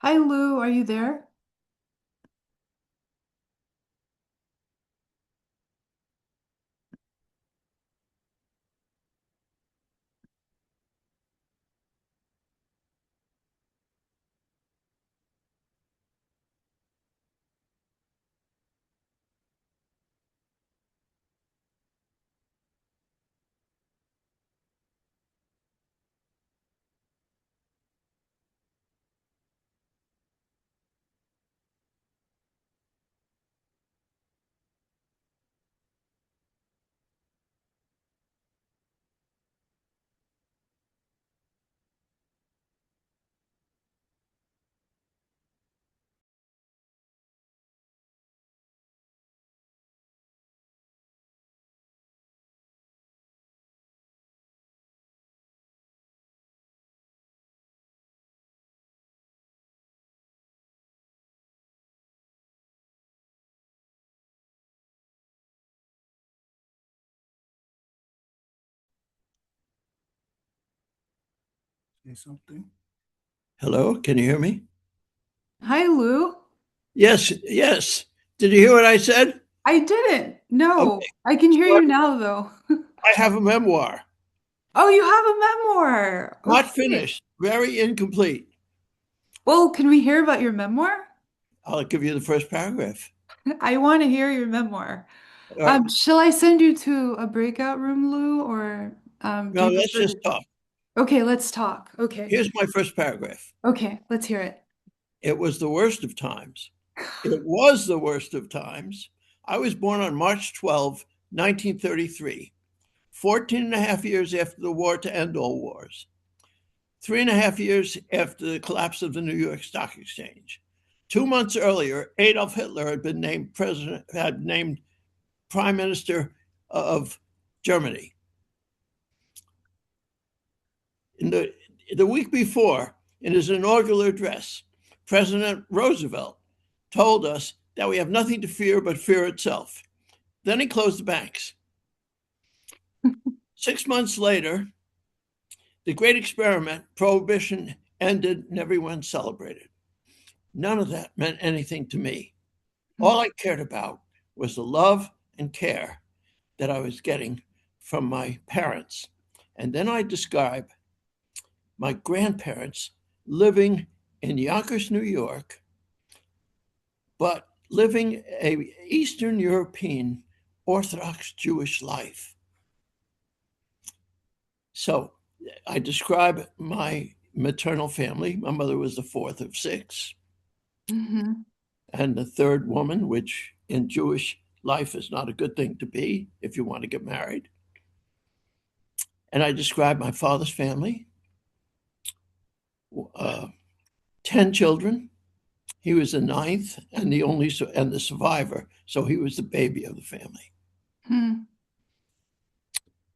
Hi, Lou. Are you there? Say something. Hello, can you hear me? Hi, Lou. Yes, yes. Did you hear what I said? I didn't. No, Okay. I can hear So you now, though. I have a memoir, Oh, you have a memoir. not Okay. finished, very incomplete. Well, can we hear about your memoir? I'll give you the first paragraph. I want to hear your memoir. All right. Shall I send you to a breakout room, Lou, or do No, you let's prefer just to? talk. Okay, let's talk. Okay. Here's my first paragraph. Okay, let's hear it. It was the worst of times. It was the worst of times. I was born on March 12, 1933, 14 and a half years after the war to end all wars. 3.5 years after the collapse of the New York Stock Exchange. 2 months earlier, Adolf Hitler had named Prime Minister of Germany. In the week before, in his inaugural address, President Roosevelt told us that we have nothing to fear but fear itself. Then he closed the banks. 6 months later, the great experiment, prohibition, ended and everyone celebrated. None of that meant anything to me. All I cared about was the love and care that I was getting from my parents. And then I describe my grandparents living in Yonkers, New York, but living a Eastern European Orthodox Jewish life. So I describe my maternal family. My mother was the fourth of six, Hmm. and the third woman, which in Jewish life is not a good thing to be if you want to get married. And I describe my father's family, uh, 10 children. He was the ninth and the only and the survivor, so he was the baby of the family. Hmm.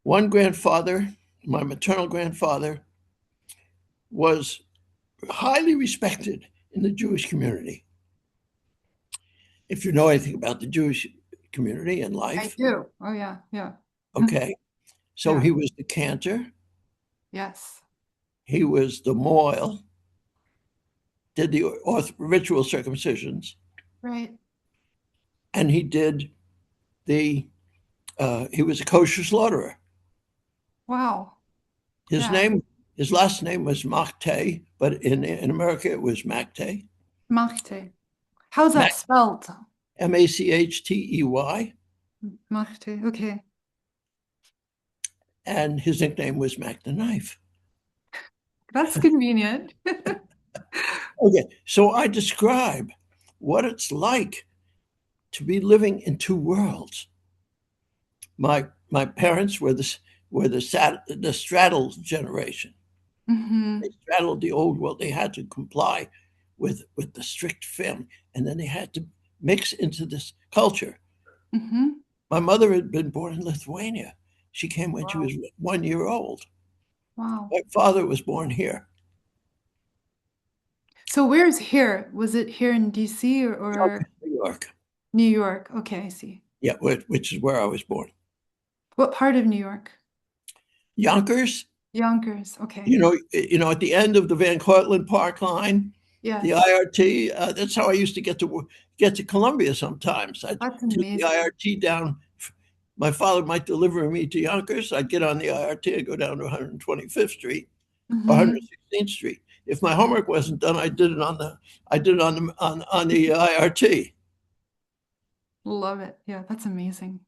One grandfather, my maternal grandfather, was highly respected in the Jewish community. If you know anything about the Jewish community and I life, do. Oh, yeah, yeah. okay. So Yeah. he was the cantor, Yes. he was the mohel, did the ritual circumcisions, Right. and he did the he was a kosher slaughterer. Wow. His Yeah. name, his last name was Machte, but in America it was Machte, Machte. How's that Mac, spelled? Machtey, Machte. Okay. and his nickname was Mac the Knife. That's convenient. Okay, so I describe what it's like to be living in two worlds. My parents were the straddle generation. They Hmm. straddled the old world. They had to comply with the strict family, and then they had to mix into this culture. Hmm. My mother had been born in Lithuania. She came when she Wow. was 1 year old. Wow. My father was born here, So where's here? Was it here in DC or New York. New York? Okay, I see. Yeah, which is where I was born. What part of New York? Yonkers, Yonkers. Okay. at the end of the Van Cortlandt Park line, The Yes. IRT, that's how I used to get to Columbia sometimes. I'd That's take the amazing. IRT down. My father might deliver me to Yonkers. I'd get on the IRT. I'd go down to 125th Street or Hmm. 116th Street. If my homework wasn't done, I did it on the IRT. Love it. Yeah, that's amazing.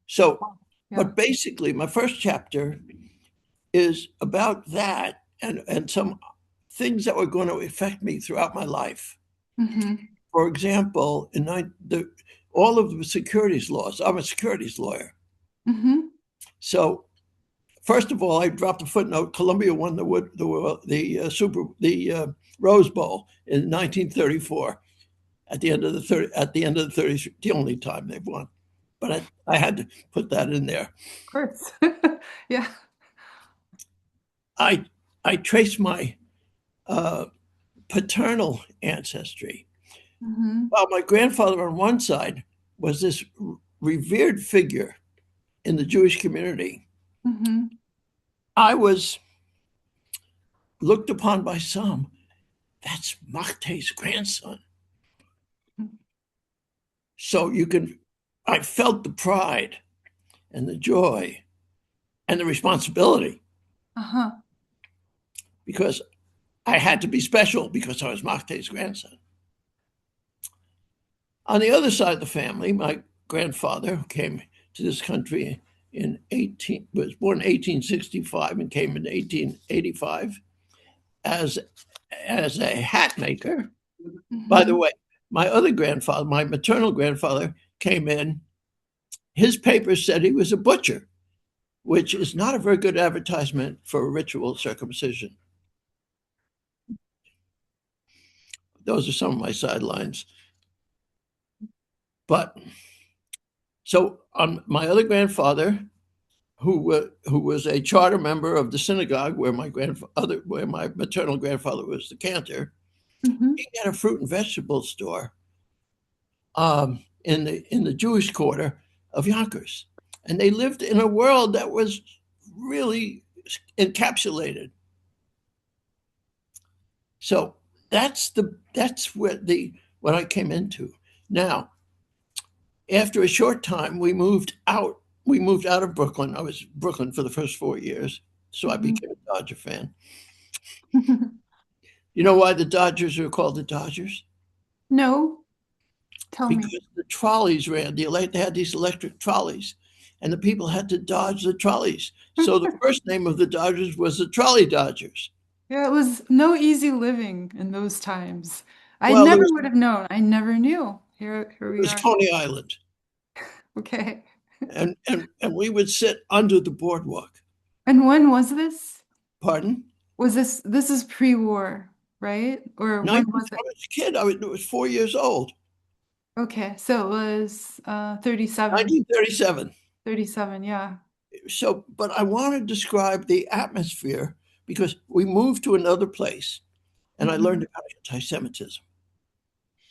So, Wow. Yeah. but basically, my first chapter is about that and some things that were going to affect me throughout my life. Hmm. For example, all of the securities laws. I'm a securities lawyer. Hmm. So first of all, I dropped a footnote. Columbia won the Rose Bowl in 1934. At the end of the 30s, the only time they've won. But I had to put that in there. Of course. Yeah. I I traced my uh, paternal ancestry. Hmm. Well, my grandfather on one side was this revered figure in the Jewish community. Hmm. I was looked upon by some. That's Machte's grandson. So I felt the pride and the joy and the responsibility Uh-huh. because I had to be special because I was Machte's grandson. On the other side of the family, my grandfather, who came to this country was born in 1865 and came in 1885 as a hat maker. By the Hmm. way, my other grandfather, my maternal grandfather, came in. His papers said he was a butcher, which is not a very good advertisement for a ritual circumcision. Those are some of my sidelines. But so my other grandfather, who was a charter member of the synagogue where my maternal grandfather was the cantor, Hmm. he had a fruit and vegetable store in the Jewish quarter of Yonkers, and they lived in a world that was really encapsulated. So that's what I came into. Now, after a short time, we moved out. We moved out of Brooklyn. I was in Brooklyn for the first 4 years, so I Hmm. became a Dodger fan. You know why the Dodgers are called the Dodgers? No, tell me. Because the trolleys they had these electric trolleys, and the people had to dodge the trolleys. So the first name of the Dodgers was the Trolley Dodgers. Yeah, it was no easy living in those times. I Well, never would have known. I never knew. Here it we was are. Coney Island, Okay. and we would sit under the boardwalk. And when was this? Pardon? Was this is pre-war, right? Or when 19, was I it? was a kid. I was 4 years old. Okay, so it was 37. 1937. 37, yeah. So, but I want to describe the atmosphere because we moved to another place, and I learned Hmm. about anti-Semitism.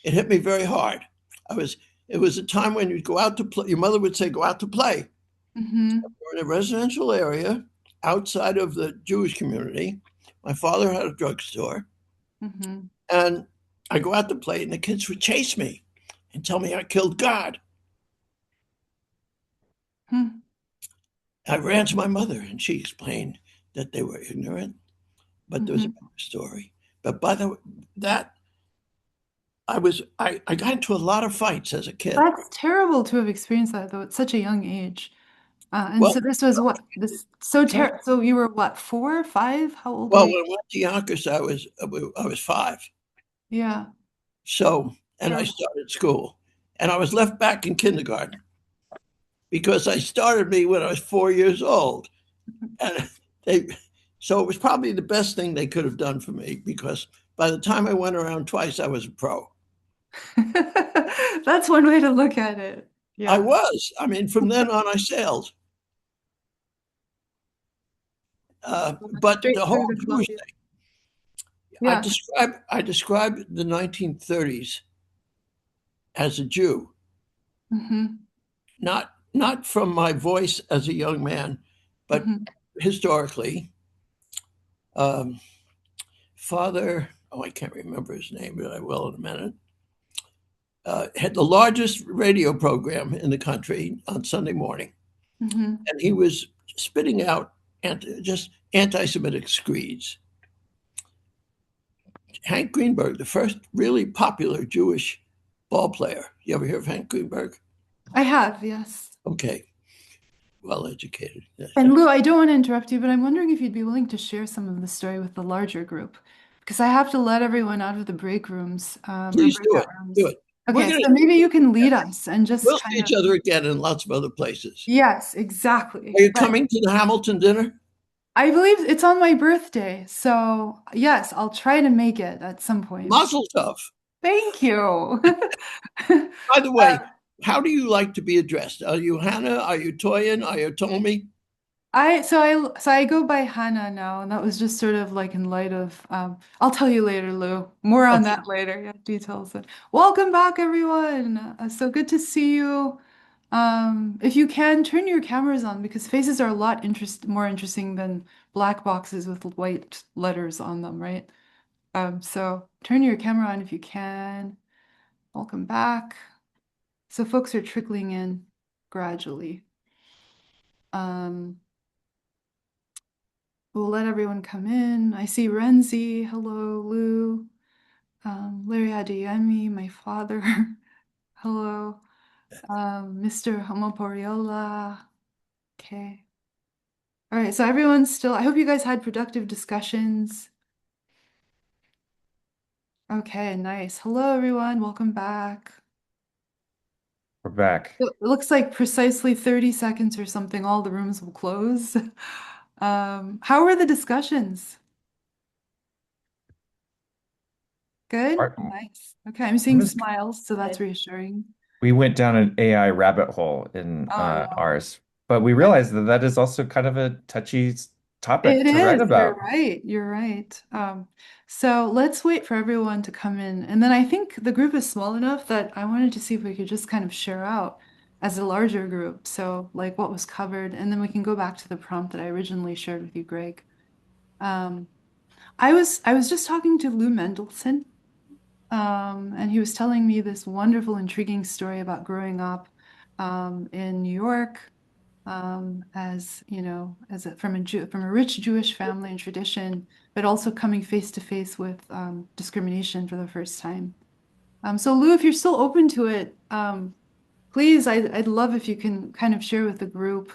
It hit me very hard. I was. It was a time when you'd go out to play. Your mother would say, "Go out to play." Hmm. We're in a residential area outside of the Jewish community. My father had a drugstore, Hmm. and I go out to play, and the kids would chase me and tell me I killed God. Hmm. I ran to my mother, and she explained that they were ignorant, but there was a Hmm. better story. But by the way, that I got into a lot of fights as a kid. That's terrible to have experienced that though at such a young age. And Well, so this was what this so ter so you were what, 4, 5? How old were well, you? when I went to Yonkers, I was 5. Yeah. So, and I Terrible. started school, and I was left back in kindergarten because I started me when I was 4 years old, and they. So it was probably the best thing they could have done for me because by the time I went around twice, I was a pro. That's one way to look at it. I Yeah. was. I mean, from then on, I sailed. But Straight the through whole to Jewish Columbia. thing, Yeah. I describe the 1930s as a Jew, Hmm. not from my voice as a young man, but Hmm. historically. Um, father, I can't remember his name, but I will in a minute, had the largest radio program in the country on Sunday morning. Mm-hmm. And he was spitting out just anti-Semitic screeds. Hank Greenberg, the first really popular Jewish ball player. You ever hear of Hank Greenberg? I have, yes. Okay, well educated. And Lou, I don't want to interrupt you, but I'm wondering if you'd be willing to share some of the story with the larger group, because I have to let everyone out of the break rooms, or Please do breakout it. rooms. Do it. Okay, so maybe you can lead us and just We'll see kind each of. other again in lots of other places. Yes, exactly. Are you But coming to the Hamilton dinner? I believe it's on my birthday, so yes, I'll try to make it at some point. Mazel tov. Thank you. By the way, how do you like to be addressed? Are you Hannah? Are you Toyin? Are you Tomi? I go by Hannah now, and that was just sort of like in light of I'll tell you later, Lou. More on Okay. that later. Yeah, details. Welcome back, everyone. So good to see you. If you can, turn your cameras on because faces are a lot more interesting than black boxes with white letters on them, right? So turn your camera on if you can. Welcome back. So folks are trickling in gradually. We'll let everyone come in. I see Renzi. Hello, Lou. Larry Adeyemi, my father. Hello. Mr. Homoporiola. Okay. All right, so everyone's still, I hope you guys had productive discussions. Okay, nice. Hello, everyone. Welcome back. We're back. It looks like precisely 30 seconds or something, all the rooms will close. How were the discussions? Good? Nice. Okay, I'm seeing smiles, so that's reassuring. We went down an AI rabbit hole in Oh no. ours, but we realized that that is also kind of a touchy topic It to write is. You're about. right. You're right. So let's wait for everyone to come in. And then I think the group is small enough that I wanted to see if we could just kind of share out as a larger group. So like what was covered, and then we can go back to the prompt that I originally shared with you, Greg. Um, I was just talking to Lou Mendelson, and he was telling me this wonderful, intriguing story about growing up in New York, as you know, from a rich Jewish family and tradition, but also coming face to face with discrimination for the first time. So Lou, if you're still open to it, please, I'd love if you can kind of share with the group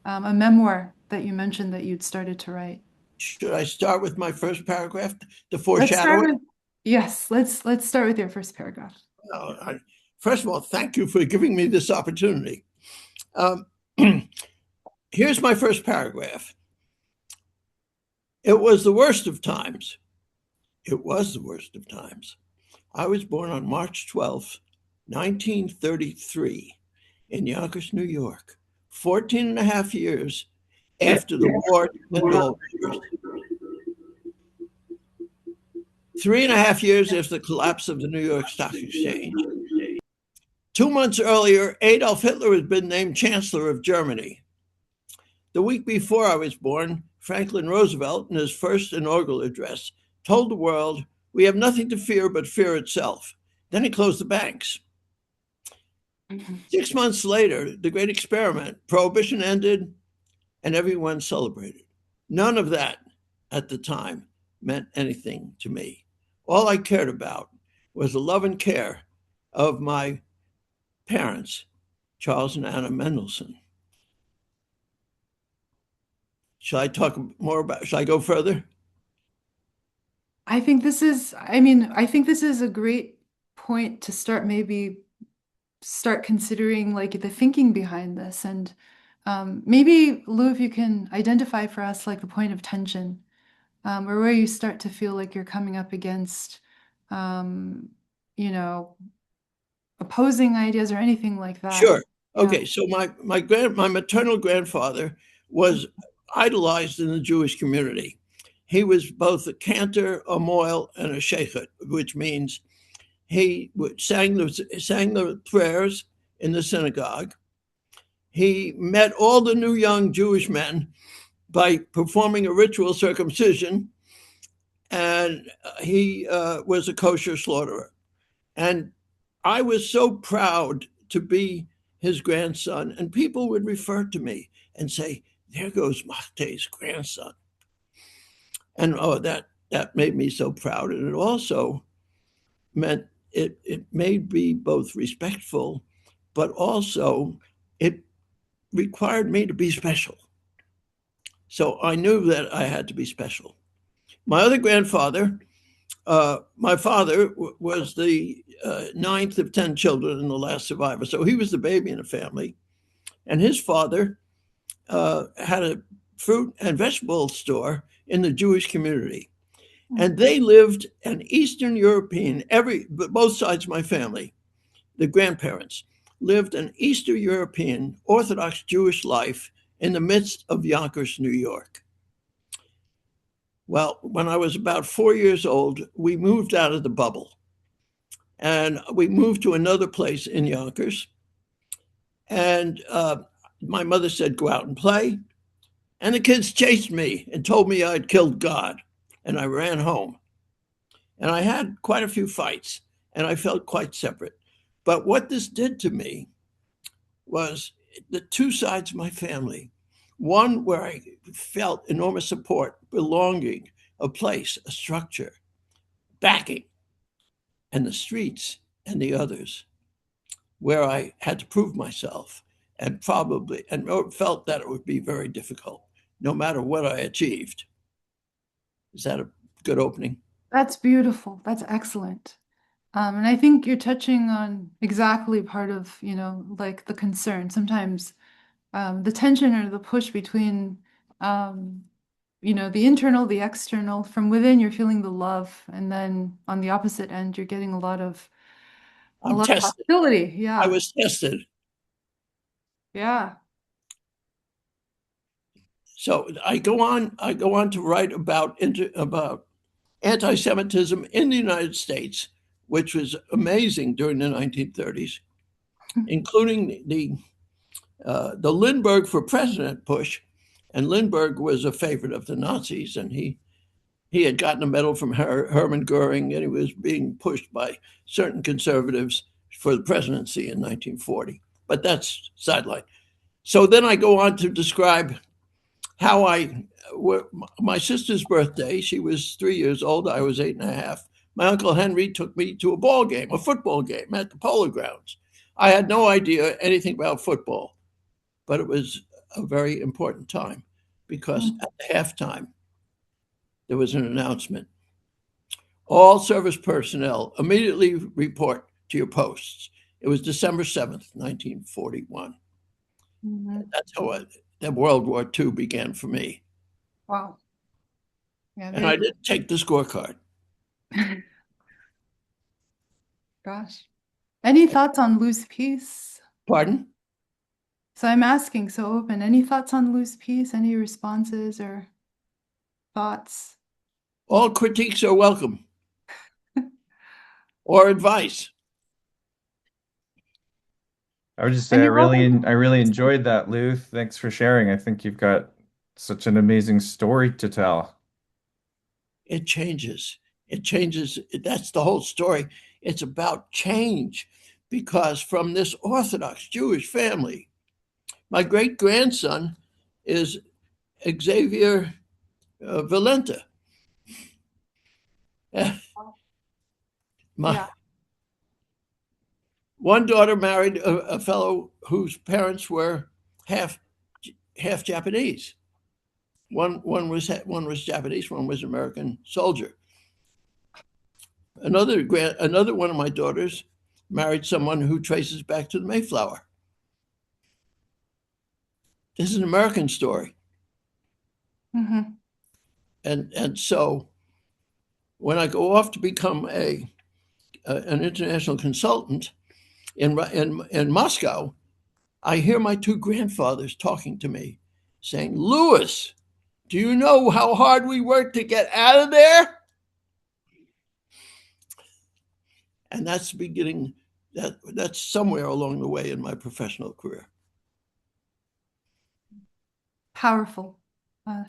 a memoir that you mentioned that you'd started to write. Should I start with my first paragraph, the Let's start foreshadowing? with yes. Let's start with your first paragraph. First of all, thank you for giving me this opportunity. Here's my first paragraph. It was the worst of times. It was the worst of times. I was born on March 12th, 1933, in Yonkers, New York, 14 and a half years after the war ended all wars. 3.5 years after the collapse of the New York Stock Exchange. 2 months earlier, Adolf Hitler had been named Chancellor of Germany. The week before I was born, Franklin Roosevelt, in his first inaugural address, told the world, "We have nothing to fear but fear itself." Then he closed the banks. 6 months later, the great experiment, prohibition ended, and everyone celebrated. None of that at the time meant anything to me. All I cared about was the love and care of my parents, Charles and Anna Mendelson. Shall I talk more about, shall I go further? I think this is, I mean, I think this is a great point to start considering like the thinking behind this. And maybe, Lou, if you can identify for us like the point of tension, or where you start to feel like you're coming up against, you know, opposing ideas or anything like that. Sure. Yeah. Okay, so my maternal grandfather was idolized in the Jewish community. He was both a cantor, a moil, and a sheikhet, which means he sang the prayers in the synagogue. He met all the new young Jewish men by performing a ritual circumcision, and he was a kosher slaughterer. And I was so proud to be his grandson. And people would refer to me and say, there goes Mahte's grandson. And oh, that made me so proud. And it also meant it made me both respectful, but also it required me to be special. So I knew that I had to be special. My other grandfather, my father was the ninth of 10 children and the last survivor. So he was the baby in the family. And his father had a fruit and vegetable store in the Jewish community. And they lived an Eastern European, both sides of my family, the grandparents, lived an Eastern European Orthodox Jewish life in the midst of Yonkers, New York. Well, when I was about 4 years old, we moved out of the bubble and we moved to another place in Yonkers. And my mother said, go out and play. And the kids chased me and told me I'd killed God. And I ran home. And I had quite a few fights and I felt quite separate. But what this did to me was the two sides of my family. One where I felt enormous support, belonging, a place, a structure, backing, and the streets and the others where I had to prove myself and felt that it would be very difficult no matter what I achieved. Is that a good opening? That's beautiful. That's excellent. And I think you're touching on exactly part of, like the concern. Sometimes the tension or the push between, the internal, the external. From within, you're feeling the love, and then on the opposite end, you're getting a lot of I'm tested. hostility. I Yeah, was tested. yeah. So I go on to write about anti-Semitism in the United States, which was amazing during the 1930s, including the Lindbergh for president push. And Lindbergh was a favorite of the Nazis, and he had gotten a medal from Hermann Goering, and he was being pushed by certain conservatives for the presidency in 1940. But that's sideline. So then I go on to describe how my sister's birthday, she was 3 years old, I was 8.5. My Uncle Henry took me to a football game at the Polo Grounds. I had no idea anything about football, but it was a very important time because at the halftime, there was an announcement. All service personnel immediately report to your posts. It was December 7th, 1941. That's how the World War II began for me. Wow. Yeah, And I didn't take the scorecard. Gosh. Any thoughts on loose peace? Pardon? So I'm asking so open. Any thoughts on loose peace? Any responses or thoughts? All critiques are welcome or advice. I would just say And I you're welcome. I really enjoyed that, Lou. Thanks for sharing. I think you've got such an amazing story to tell. It changes. It changes. That's the whole story. It's about change because from this Orthodox Jewish family, my great grandson is Xavier Valenta. My Yeah. one daughter married a fellow whose parents were half Japanese. One was Japanese, one was American soldier. Another one of my daughters married someone who traces back to the Mayflower. This is an American story. Mm-hmm. And so when I go off to become an international consultant in Moscow, I hear my two grandfathers talking to me, saying, "Louis, do you know how hard we worked to get out of there?" And that's beginning. That's somewhere along the way in my professional career. Powerful.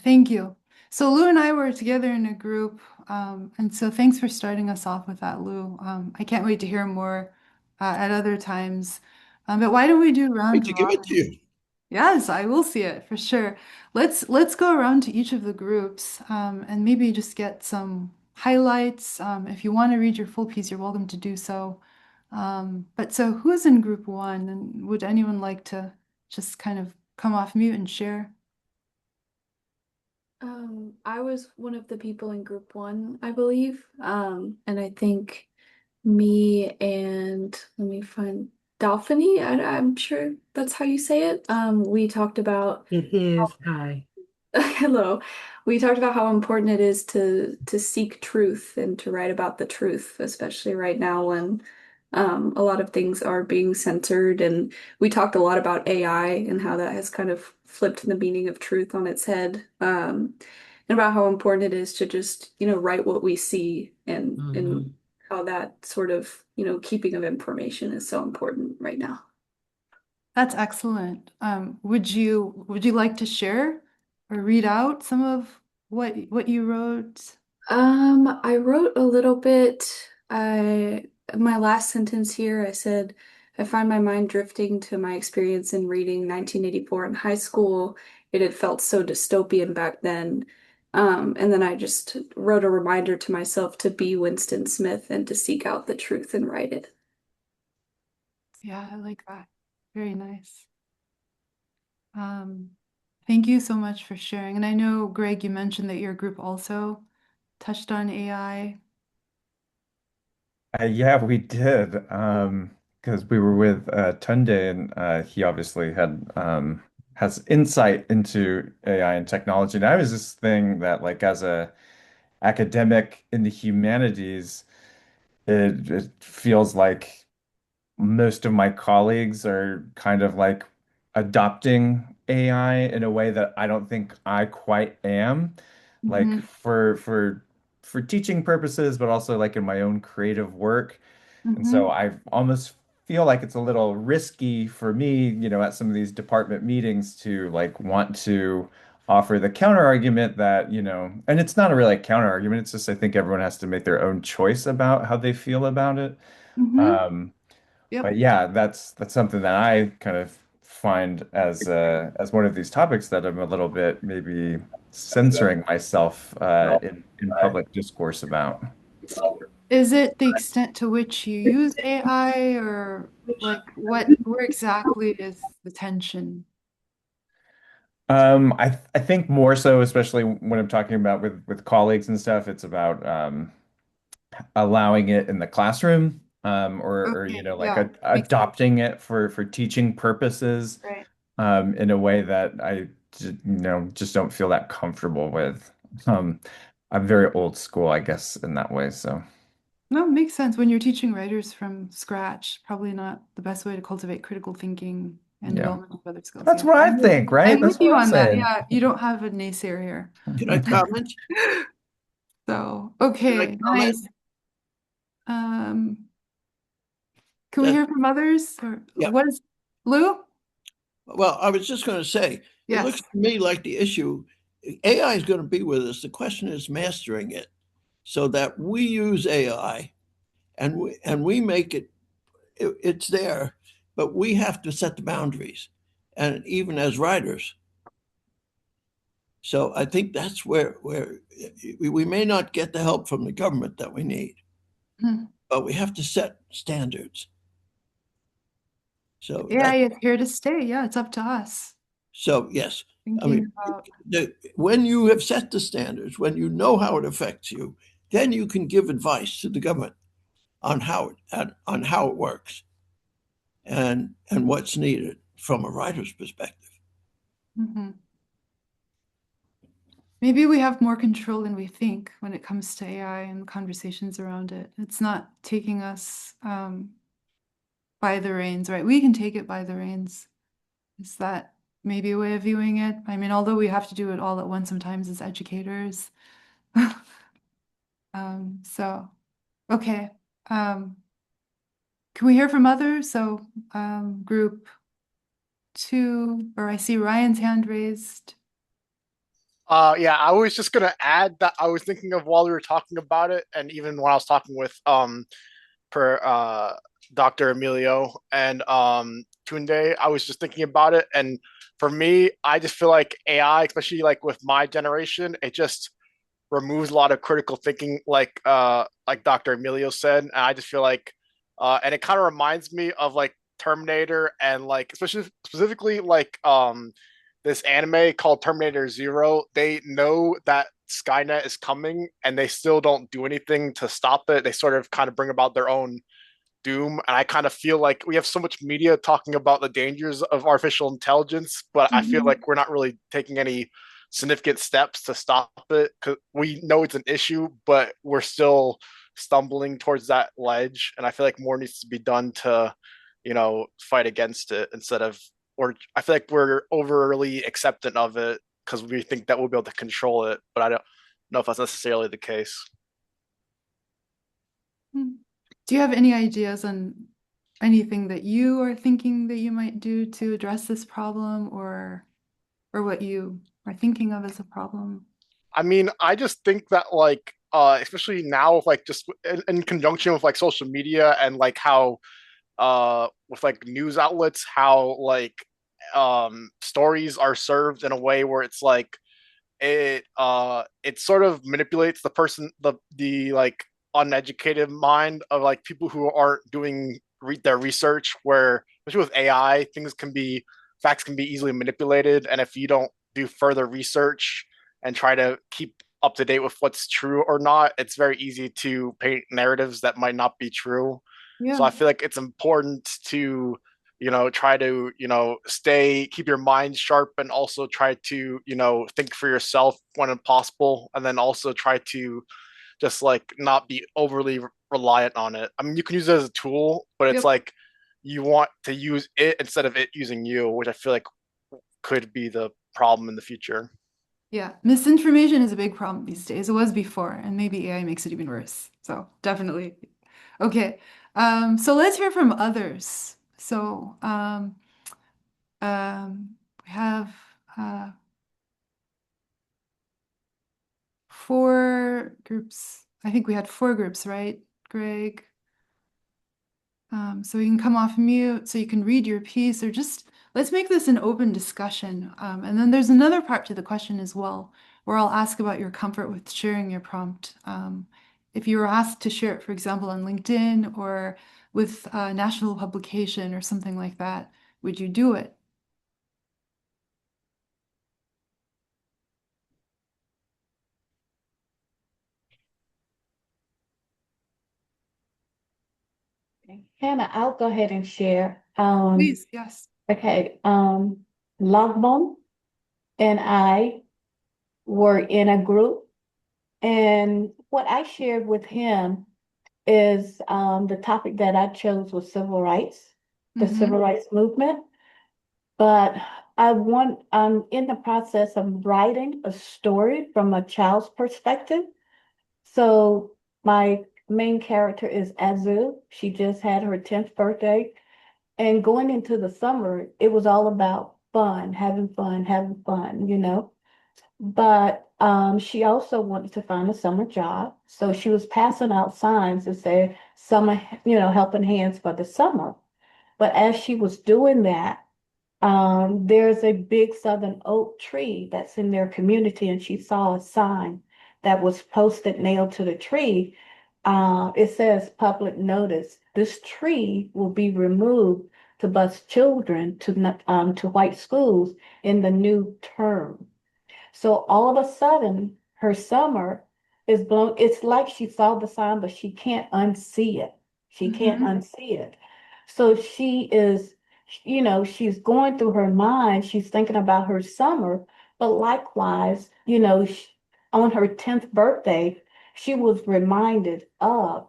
Thank you. So Lou and I were together in a group, and so thanks for starting us off with that, Lou. I can't wait to hear more at other times. But why don't we do Wait round to give it to robin? you. Yes, I will see it for sure. Let's go around to each of the groups, and maybe just get some highlights. If you want to read your full piece, you're welcome to do so. But so who's in group one, and would anyone like to just kind of come off mute and share? I was one of the people in group one, I believe. And I think me and let me find Dauphiny, I'm sure that's how you say it. We talked about It is. Hi. hello. We talked about how important it is to seek truth and to write about the truth, especially right now when a lot of things are being censored. And we talked a lot about AI and how that has kind of flipped the meaning of truth on its head. And about how important it is to just, write what we see and Mhm. how that sort of, keeping of information is so important right now. That's excellent. Would you like to share or read out some of what you wrote? I wrote a little bit. My last sentence here, I said, I find my mind drifting to my experience in reading 1984 in high school. It had felt so dystopian back then. And then I just wrote a reminder to myself to be Winston Smith and to seek out the truth and write it. Yeah, I like that. Very nice. Um, Thank you so much for sharing. And I know, Greg, you mentioned that your group also touched on AI. Yeah, we did. Because we were with Tunde, and he obviously had has insight into AI and technology. And I was this thing that, like, as a academic in the humanities, it feels like most of my colleagues are kind of like adopting AI in a way that I don't think I quite am, like Hmm. for teaching purposes, but also like in my own creative work. And so Hmm. I almost feel like it's a little risky for me, at some of these department meetings to like want to offer the counter argument that, and it's not a really counter argument. It's just I think everyone has to make their own choice about how they feel about it. Hmm. Um, Yep. but yeah, that's something that I kind of find as one of these topics that I'm a little bit maybe censoring myself in public discourse about. Is it the extent to which you use AI, or like where exactly is the tension? I think more so, especially when I'm talking about with colleagues and stuff, it's about allowing it in the classroom, or Okay, like yeah, makes sense. adopting it for teaching purposes, Right. in a way that just don't feel that comfortable with. Um, I'm very old school, I guess, in that way. So No, it makes sense. When you're teaching writers from scratch, probably not the best way to cultivate critical thinking and yeah, development of other skills. that's Yeah, what I think, right? I'm with That's what you I'm on that. saying. Yeah, you don't have a naysayer here. Can I comment? So, Can I okay, comment? nice. Um, can we That, hear from others? Or yeah. what is Lou? Well, I was just going to say, it looks Yes. to me like the issue, AI is going to be with us. The question is mastering it so that we use AI and we make it's there, but we have to set the boundaries, and even as writers. So I think that's where we may not get the help from the government that we need, Hmm. but we have to set standards. So AI that is here to stay. Yeah, it's up to us. so yes, I Thinking mean about. when you have set the standards, when you know how it affects you, then you can give advice to the government on how it works and what's needed from a writer's perspective. Mhm. Maybe we have more control than we think when it comes to AI and conversations around it. It's not taking us by the reins, right? We can take it by the reins. Is that maybe a way of viewing it? I mean, although we have to do it all at once sometimes as educators. So, okay. Um, can we hear from others? So, group two, or I see Ryan's hand raised. Yeah, I was just gonna add that I was thinking of while we were talking about it, and even when I was talking with per Dr. Emilio and Tunde, I was just thinking about it, and for me, I just feel like AI, especially like with my generation, it just removes a lot of critical thinking, like Dr. Emilio said, and I just feel like, and it kind of reminds me of like Terminator and like especially specifically like this anime called Terminator Zero. They know that Skynet is coming, and they still don't do anything to stop it. They sort of kind of bring about their own doom. And I kind of feel like we have so much media talking about the dangers of artificial intelligence, but I feel Mhm. like we're not really taking any significant steps to stop it because we know it's an issue, but we're still stumbling towards that ledge. And I feel like more needs to be done to, fight against it instead of, or I feel like we're overly acceptant of it because we think that we'll be able to control it, but I don't know if that's necessarily the case. Hmm. Do you have any ideas on anything that you are thinking that you might do to address this problem, or what you are thinking of as a problem? I mean, I just think that like especially now with like just in conjunction with like social media and like how with like news outlets how like stories are served in a way where it's like it sort of manipulates the person the like uneducated mind of like people who aren't doing their research, where especially with AI things can be facts can be easily manipulated, and if you don't do further research and try to keep up to date with what's true or not, it's very easy to paint narratives that might not be true. So Yeah. I feel like it's important to try to stay keep your mind sharp, and also try to think for yourself when possible, and then also try to just like not be overly reliant on it. I mean, you can use it as a tool, but it's Yep. like you want to use it instead of it using you, which I feel like could be the problem in the future. Yeah. Misinformation is a big problem these days. It was before, and maybe AI makes it even worse. So definitely. Okay. So let's hear from others. So we have uh, four groups. I think we had four groups, right, Greg? So you can come off mute so you can read your piece, or just let's make this an open discussion. And then there's another part to the question as well, where I'll ask about your comfort with sharing your prompt. If you were asked to share it, for example, on LinkedIn or with a national publication or something like that, would you do it? Hannah, I'll go ahead and share. Please, yes. Okay, Logbon and I were in a group, and what I shared with him is the topic that I chose was civil rights, the Mm-hmm. civil rights movement. But I'm in the process of writing a story from a child's perspective. So my main character is Azu. She just had her 10th birthday. And going into the summer, it was all about fun, having fun, you know. But she also wanted to find a summer job. So she was passing out signs that say summer, helping hands for the summer. But as she was doing that, there's a big southern oak tree that's in their community, and she saw a sign that was posted, nailed to the tree. It says public notice. This tree will be removed to bus children to white schools in the new term. So all of a sudden, her summer is blown. It's like she saw the sign, but she can't unsee it. She can't Mm-hmm. unsee it. So she's going through her mind. She's thinking about her summer, but likewise, on her 10th birthday, she was reminded of,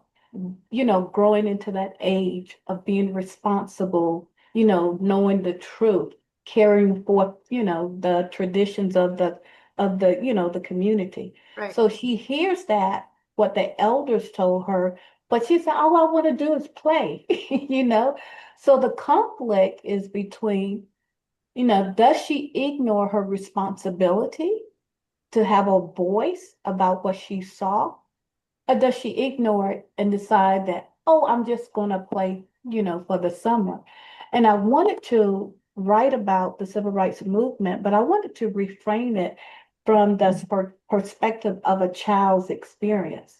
growing into that age of being responsible, knowing the truth, carrying forth, the traditions of the community. Right. So she hears that, what the elders told her, but she said, all I want to do is play, you know? So the conflict is between, does she ignore her responsibility to have a voice about what she saw? Or does she ignore it and decide that, oh, I'm just going to play, for the summer? And I wanted to write about the civil rights movement, but I wanted to reframe it from the perspective of a child's experience,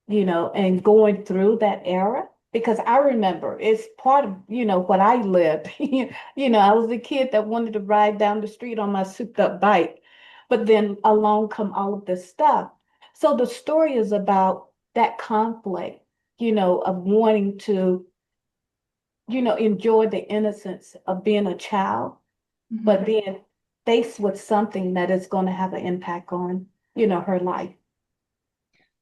and going through that era. Because I remember it's part of, what I lived. I was a kid that wanted to ride down the street on my souped up bike, but then along come all of this stuff. So the story is about that conflict, of wanting to, enjoy the innocence of being a child, but being faced with something that is going to have an impact on, her life.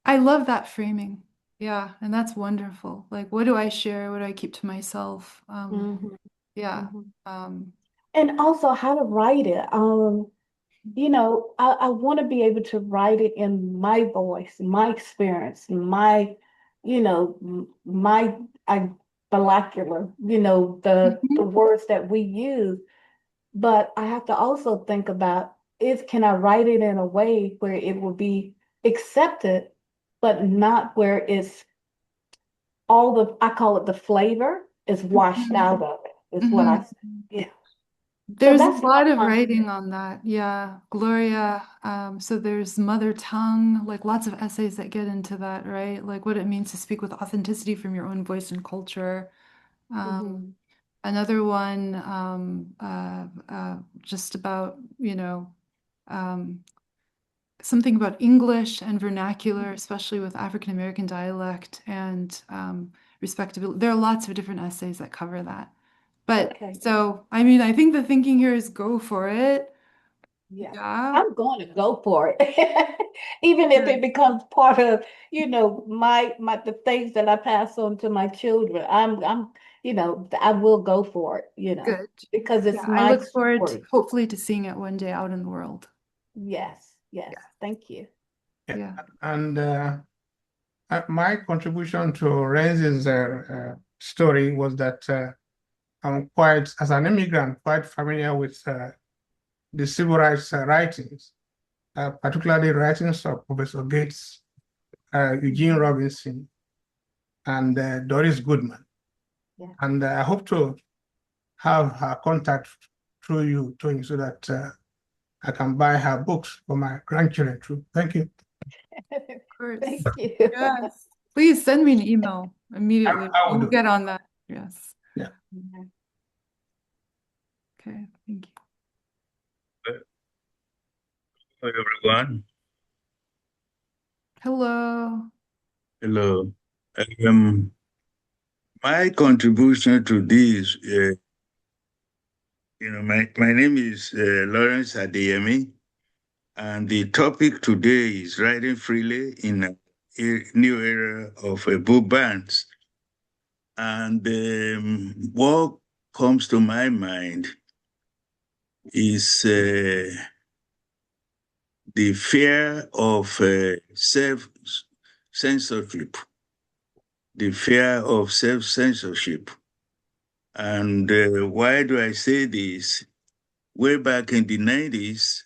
I love that framing. Yeah, and that's wonderful. Like, what do I share? What do I keep to myself? Mhm, Yeah. mhm. Um, And also how to write it. I want to be able to write it in my voice, my experience, my vernacular, the mhm, words that we use. But I have to also think about is can I write it in a way where it will be accepted, but not where it's all I call it the flavor is washed mhm, out of it, is what I mhm. say. Yeah. So There's a that's my lot of concept. writing on that. Yeah, Gloria. So there's mother tongue, like lots of essays that get into that, right? Like what it means to speak with authenticity from your own voice and culture. Um, Mhm. Another one, just about, um, something about English and vernacular, especially with African American dialect and respectability. There are lots of different essays that cover that. But Okay. so, I mean, I think the thinking here is go for it. Yeah. Yeah. I'm going to go for it. Even if it Good. becomes part of, my the things that I pass on to my children. I will go for it, Good. because Yeah. it's I my look forward story. hopefully to seeing it one day out in the world. Yes, yes. Yeah. Thank you. Yeah. Yeah. And my contribution to Renzi's story was that I'm quite, as an immigrant, quite familiar with the civil rights writings, particularly writings of Professor Gates, Eugene Robinson, and Doris Goodman. Yeah. And I hope to have her contact through you, Tony, so that I can buy her books for my grandchildren too. Thank you. Of course. Thank you. Yes. Please send me an email immediately. I will We'll do. get on that. Yes. Yeah. Okay. Thank you. Hello, everyone. Hello. Hello. Um, my contribution to this, my name is Lawrence Adeyemi, and the topic today is writing freely in a new era of book bans. And what comes to my mind is the fear of self-censorship, the fear of self-censorship. And why do I say this? Way back in the 90s,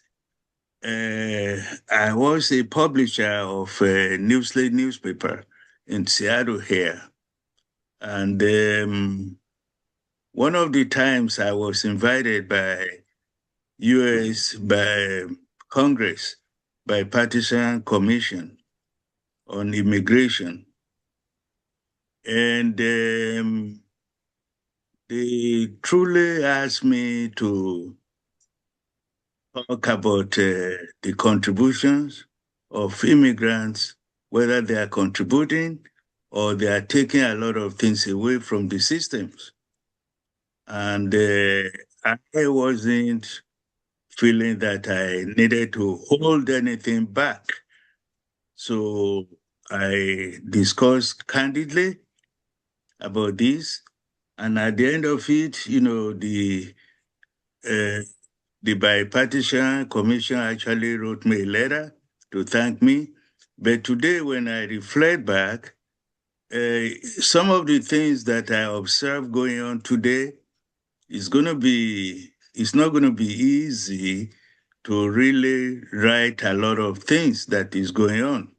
I was a publisher of a newspaper in Seattle here. And one of the times I was invited by by Congress, bipartisan commission on immigration. And they truly asked me to talk about the contributions of immigrants, whether they are contributing or they are taking a lot of things away from the systems. And I wasn't feeling that I needed to hold anything back. So I discussed candidly about this. And at the end of it, uh, the bipartisan commission actually wrote me a letter to thank me. But today, when I reflect back, some of the things that I observe going on today it's not going to be easy to really write a lot of things that is going on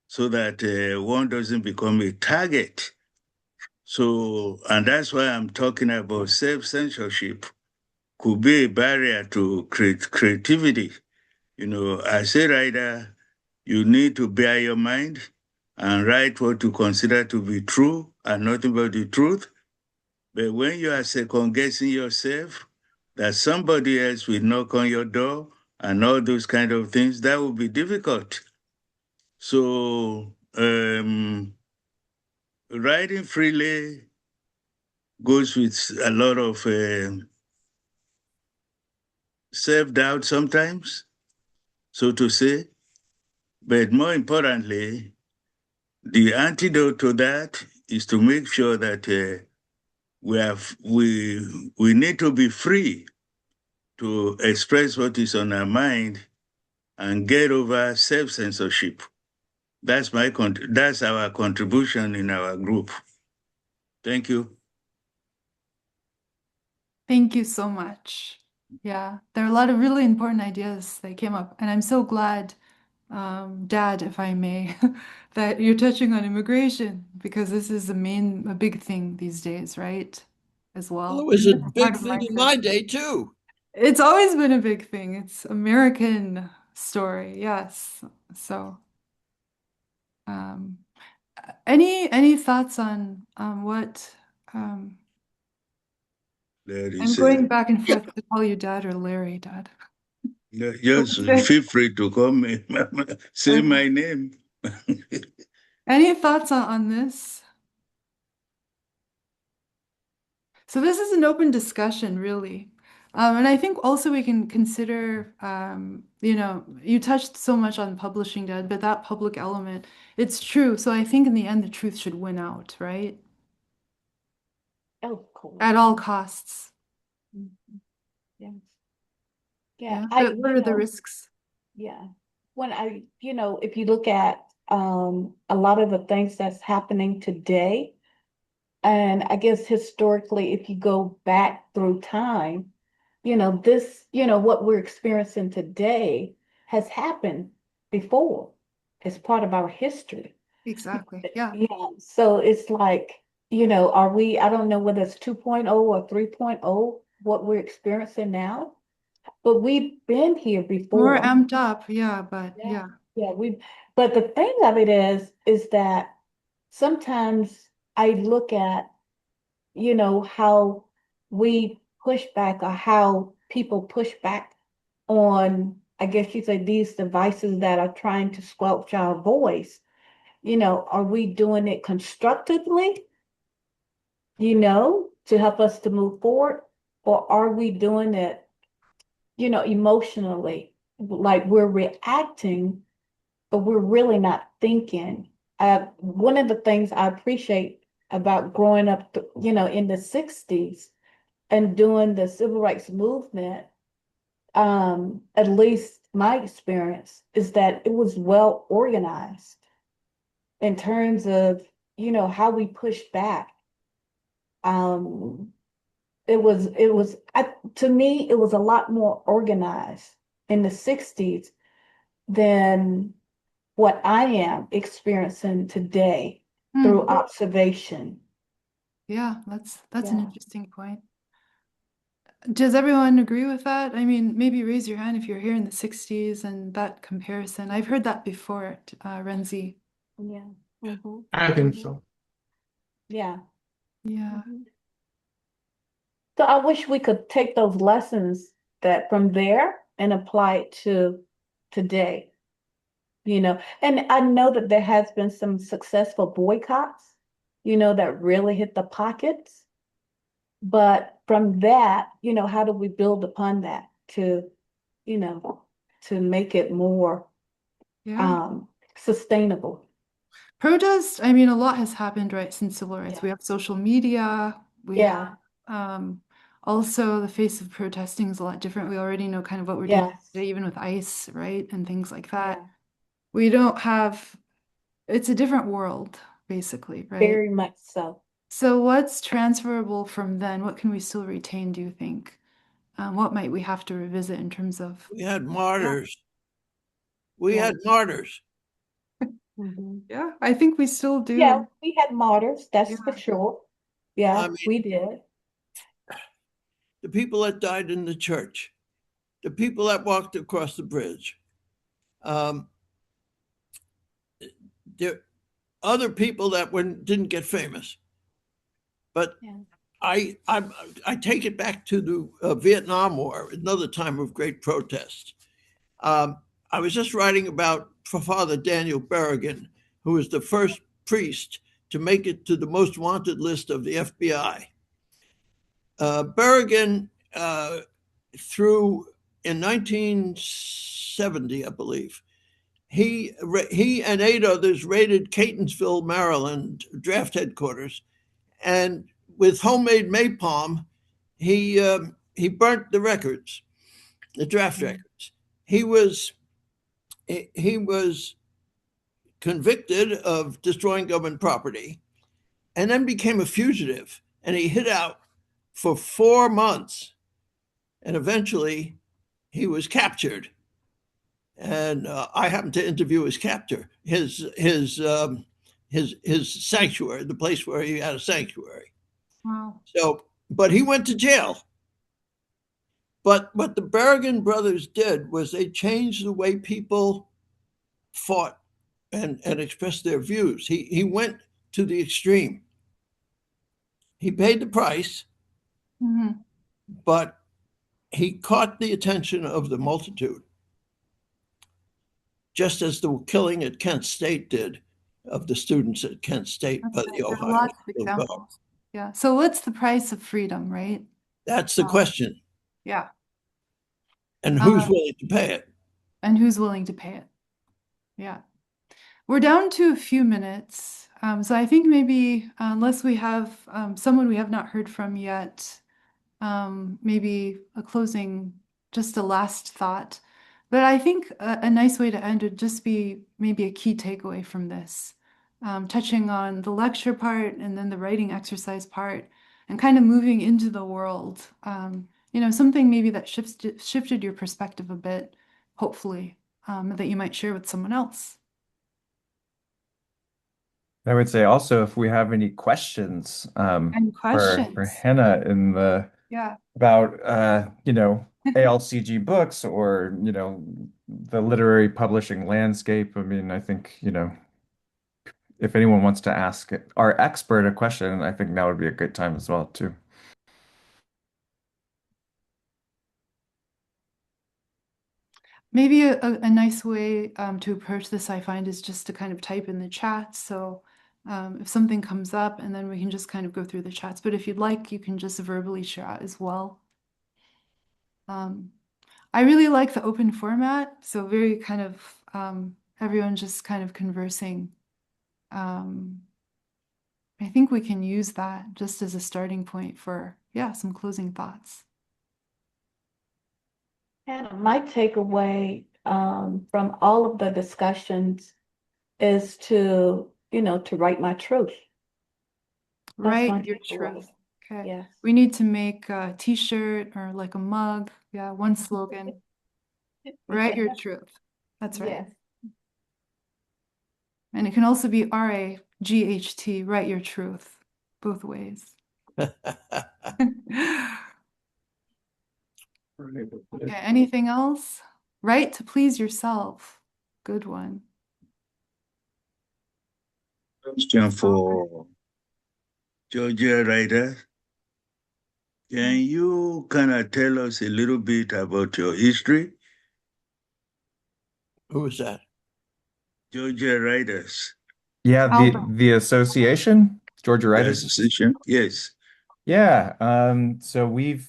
so that one doesn't become a target. So, and that's why I'm talking about self-censorship could be a barrier to creativity. As a writer, you need to bear your mind and write what you consider to be true and nothing but the truth. But when you are second guessing yourself, that somebody else will knock on your door and all those kind of things, that will be difficult. So writing freely goes with a lot of self-doubt sometimes, so to say. But more importantly, the antidote to that is to make sure that we need to be free to express what is on our mind and get over self-censorship. That's our contribution in our group. Thank you. Thank you so much. Yeah, there are a lot of really important ideas that came up, and I'm so glad, Dad, if I may, that you're touching on immigration because this is a big thing these days, right? As Well, it well. was a Part big of thing my in my day, too. It's always been a big thing. It's American story, yes. So, um, any thoughts on what There I'm is, going back and forth to call you Dad or Larry, Dad. just feel free to call me, say my name. Any thoughts on this? So this is an open discussion, really. And I think also we can consider, you touched so much on publishing, Dad, but that public element, it's true. So I think in the end, the truth should win out, right? Oh, of course. At all costs. Mhm. Yes. Yeah. Yeah, But what are the risks? yeah. If you look at a lot of the things that's happening today, and I guess historically, if you go back through time, what we're experiencing today has happened before. It's part of our history. Exactly. Yeah. Yeah. So it's like, I don't know whether it's 2.0 or 3.0, what we're experiencing now, but we've been here More before. amped up. Yeah. But yeah. Yeah, but the thing of it is that sometimes I look at, how we push back or how people push back on, I guess you say, these devices that are trying to squelch our voice. Are we doing it constructively, to help us to move forward? Or are we doing it, emotionally, like we're reacting, but we're really not thinking? One of the things I appreciate about growing up, in the 60s and doing the civil rights movement, at least my experience is that it was well organized in terms of, how we pushed back. Um, to me, it was a lot more organized in the 60s than what I am experiencing today through observation. Yeah, that's an Yeah. interesting point. Does everyone agree with that? I mean, maybe raise your hand if you're here in the 60s and that comparison. I've heard that before, Renzi. Yeah. Mhm. I think Mhm. so. Yeah. Yeah. Mhm. So I wish we could take those lessons that from there and apply it to today, And I know that there has been some successful boycotts, that really hit the pockets. But from that, how do we build upon that you know, to make it more Yeah. sustainable? Protest, I mean, a lot has happened, right, since civil rights. We have social media, we have also the face of protesting is a lot different. We already know kind of what we're dealing with today, even with ICE, right, and things like that. Yeah. We don't have, it's a different world, basically, right? Very much so. So what's transferable from then? What can we still retain, do you think? What might we have to revisit in terms of, We had martyrs. We Yeah. had martyrs. Mhm. yeah, I think we still Yeah, do. we had martyrs, Yeah. that's for sure. Yeah, I mean, we did. the people that died in the church, the people that walked across the bridge. Um, there other people that didn't get famous, but Yeah. I take it back to the Vietnam War, another time of great protest. Um, I was just writing about Father Daniel Berrigan, who was the first priest to make it to the most wanted list of the FBI. Berrigan, through in 1970, I believe, he and 8 others raided Catonsville, Maryland, draft headquarters, and with homemade napalm, he burnt the records, the draft Mm. records. He was convicted of destroying government property, and then became a fugitive. And he hid out for 4 months, and eventually he was captured. And I happened to interview his captor, his sanctuary, the place where he had a sanctuary. Wow. So, but he went to jail. But what the Berrigan brothers did was they changed the way people fought and expressed their views. He went to the extreme. He paid the price, Mhm. but he caught the attention of the multitude, just as the killing at Kent State did of the students at Kent State That's by right. the There are Ohio lots of School of God. examples. Yeah. So what's the price of freedom, right? That's the Um, question. yeah. And who's Uh, willing to pay it? and who's willing to pay it? Yeah. We're down to a few minutes. So I think maybe unless we have someone we have not heard from yet, maybe a closing, just a last thought. But I think a nice way to end would just be maybe a key takeaway from this, touching on the lecture part and then the writing exercise part, and kind of moving into the world. Something maybe that shifted your perspective a bit, hopefully, that you might share with someone else. I would say also if we have any questions And for questions. Hannah in the Yeah. about ALCG books or the literary publishing landscape. I mean, I think if anyone wants to ask our expert a question, I think now would be a good time as well too. Maybe a nice way to approach this, I find, is just to kind of type in the chat. So if something comes up, and then we can just kind of go through the chats. But if you'd like, you can just verbally chat as well. I really like the open format. So very kind of everyone just kind of conversing. I think we can use that just as a starting point for, yeah, some closing thoughts. And my takeaway from all of the discussions is to write my truth. That's my Write your takeaway. truth. Okay. Yes. We need to make a t-shirt or like a mug. Yeah, one slogan. Write your truth. That's right. Yes. And it can also be RAGHT, write your truth, both ways. Okay, anything else? Write to please yourself. Good one. Question for Georgia writer. Can you kind of tell us a little bit about your history? Who was that? Georgia writers. Yeah, the Albert. the association, Georgia The Writers. association? Yes. Yeah, so we're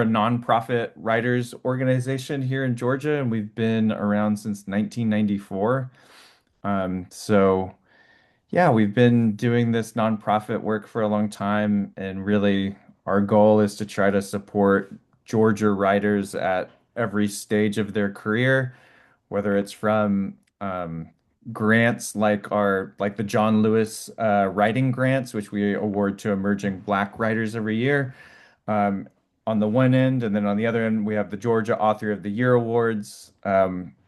a nonprofit writers organization here in Georgia, and we've been around since 1994. So yeah, we've been doing this nonprofit work for a long time, and really our goal is to try to support Georgia writers at every stage of their career, whether it's from grants like the John Lewis writing grants, which we award to emerging Black writers every year, um, on the one end, and then on the other end, we have the Georgia Author of the Year awards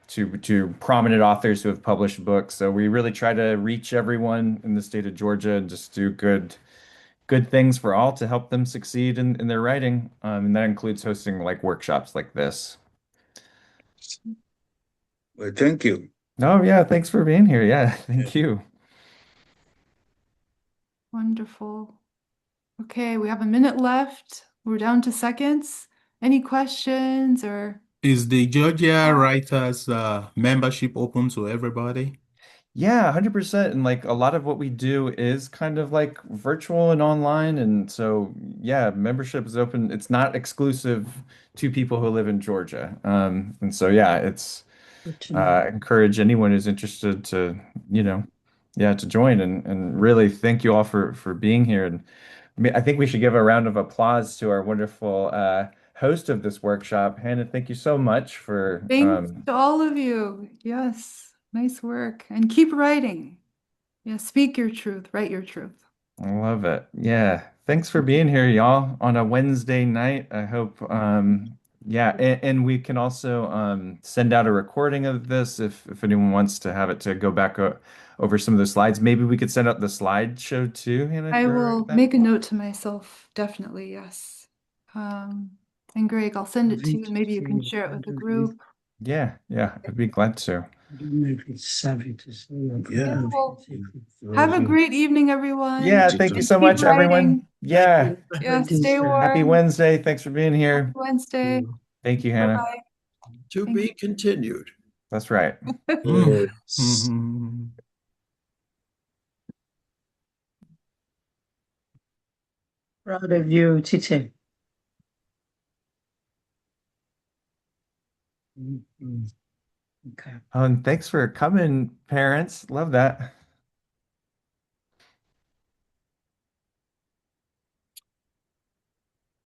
to prominent authors who have published books. So we really try to reach everyone in the state of Georgia and just do good things for all to help them succeed in their writing. And that includes hosting like workshops like this. Well, thank you. Oh yeah, thanks for being here. Yeah, thank you. Wonderful. Okay, we have a minute left. We're down to seconds. Any questions or? Is the Georgia Writers membership open to everybody? Yeah, 100%. And like a lot of what we do is kind of like virtual and online. And so, yeah, membership is open. It's not exclusive to people who live in Georgia. And so, yeah, it's encourage anyone who's interested to, you know, yeah, to join and really thank you all for being here. And I think we should give a round of applause to our wonderful host of this workshop. Hannah, thank you so much for Thanks to all of you. Yes, nice work. And keep writing. Yeah, speak your truth, write your truth. I love it. Yeah. Thanks for being here, y'all, on a Wednesday night. I hope, yeah, and we can also send out a recording of this if anyone wants to have it to go back over some of the slides. Maybe we could send out the slideshow too, Hannah, if I you're all right with will that. make a note to myself, definitely, yes. And Greg, I'll send it to you. Maybe you can share it with the group. Yeah, yeah, I'd be glad to. Yeah. Well, have a great evening, everyone. Yeah, thank you so Keep much, everyone. writing. Yeah, Yeah, stay happy warm. Wednesday. Thanks for being Happy here. Wednesday. Thank you, Hannah. Bye-bye. To Thank be continued. That's right. Mm. Yes. Mhm. Proud of you, Chiche. Okay. And thanks for coming, parents. Love that.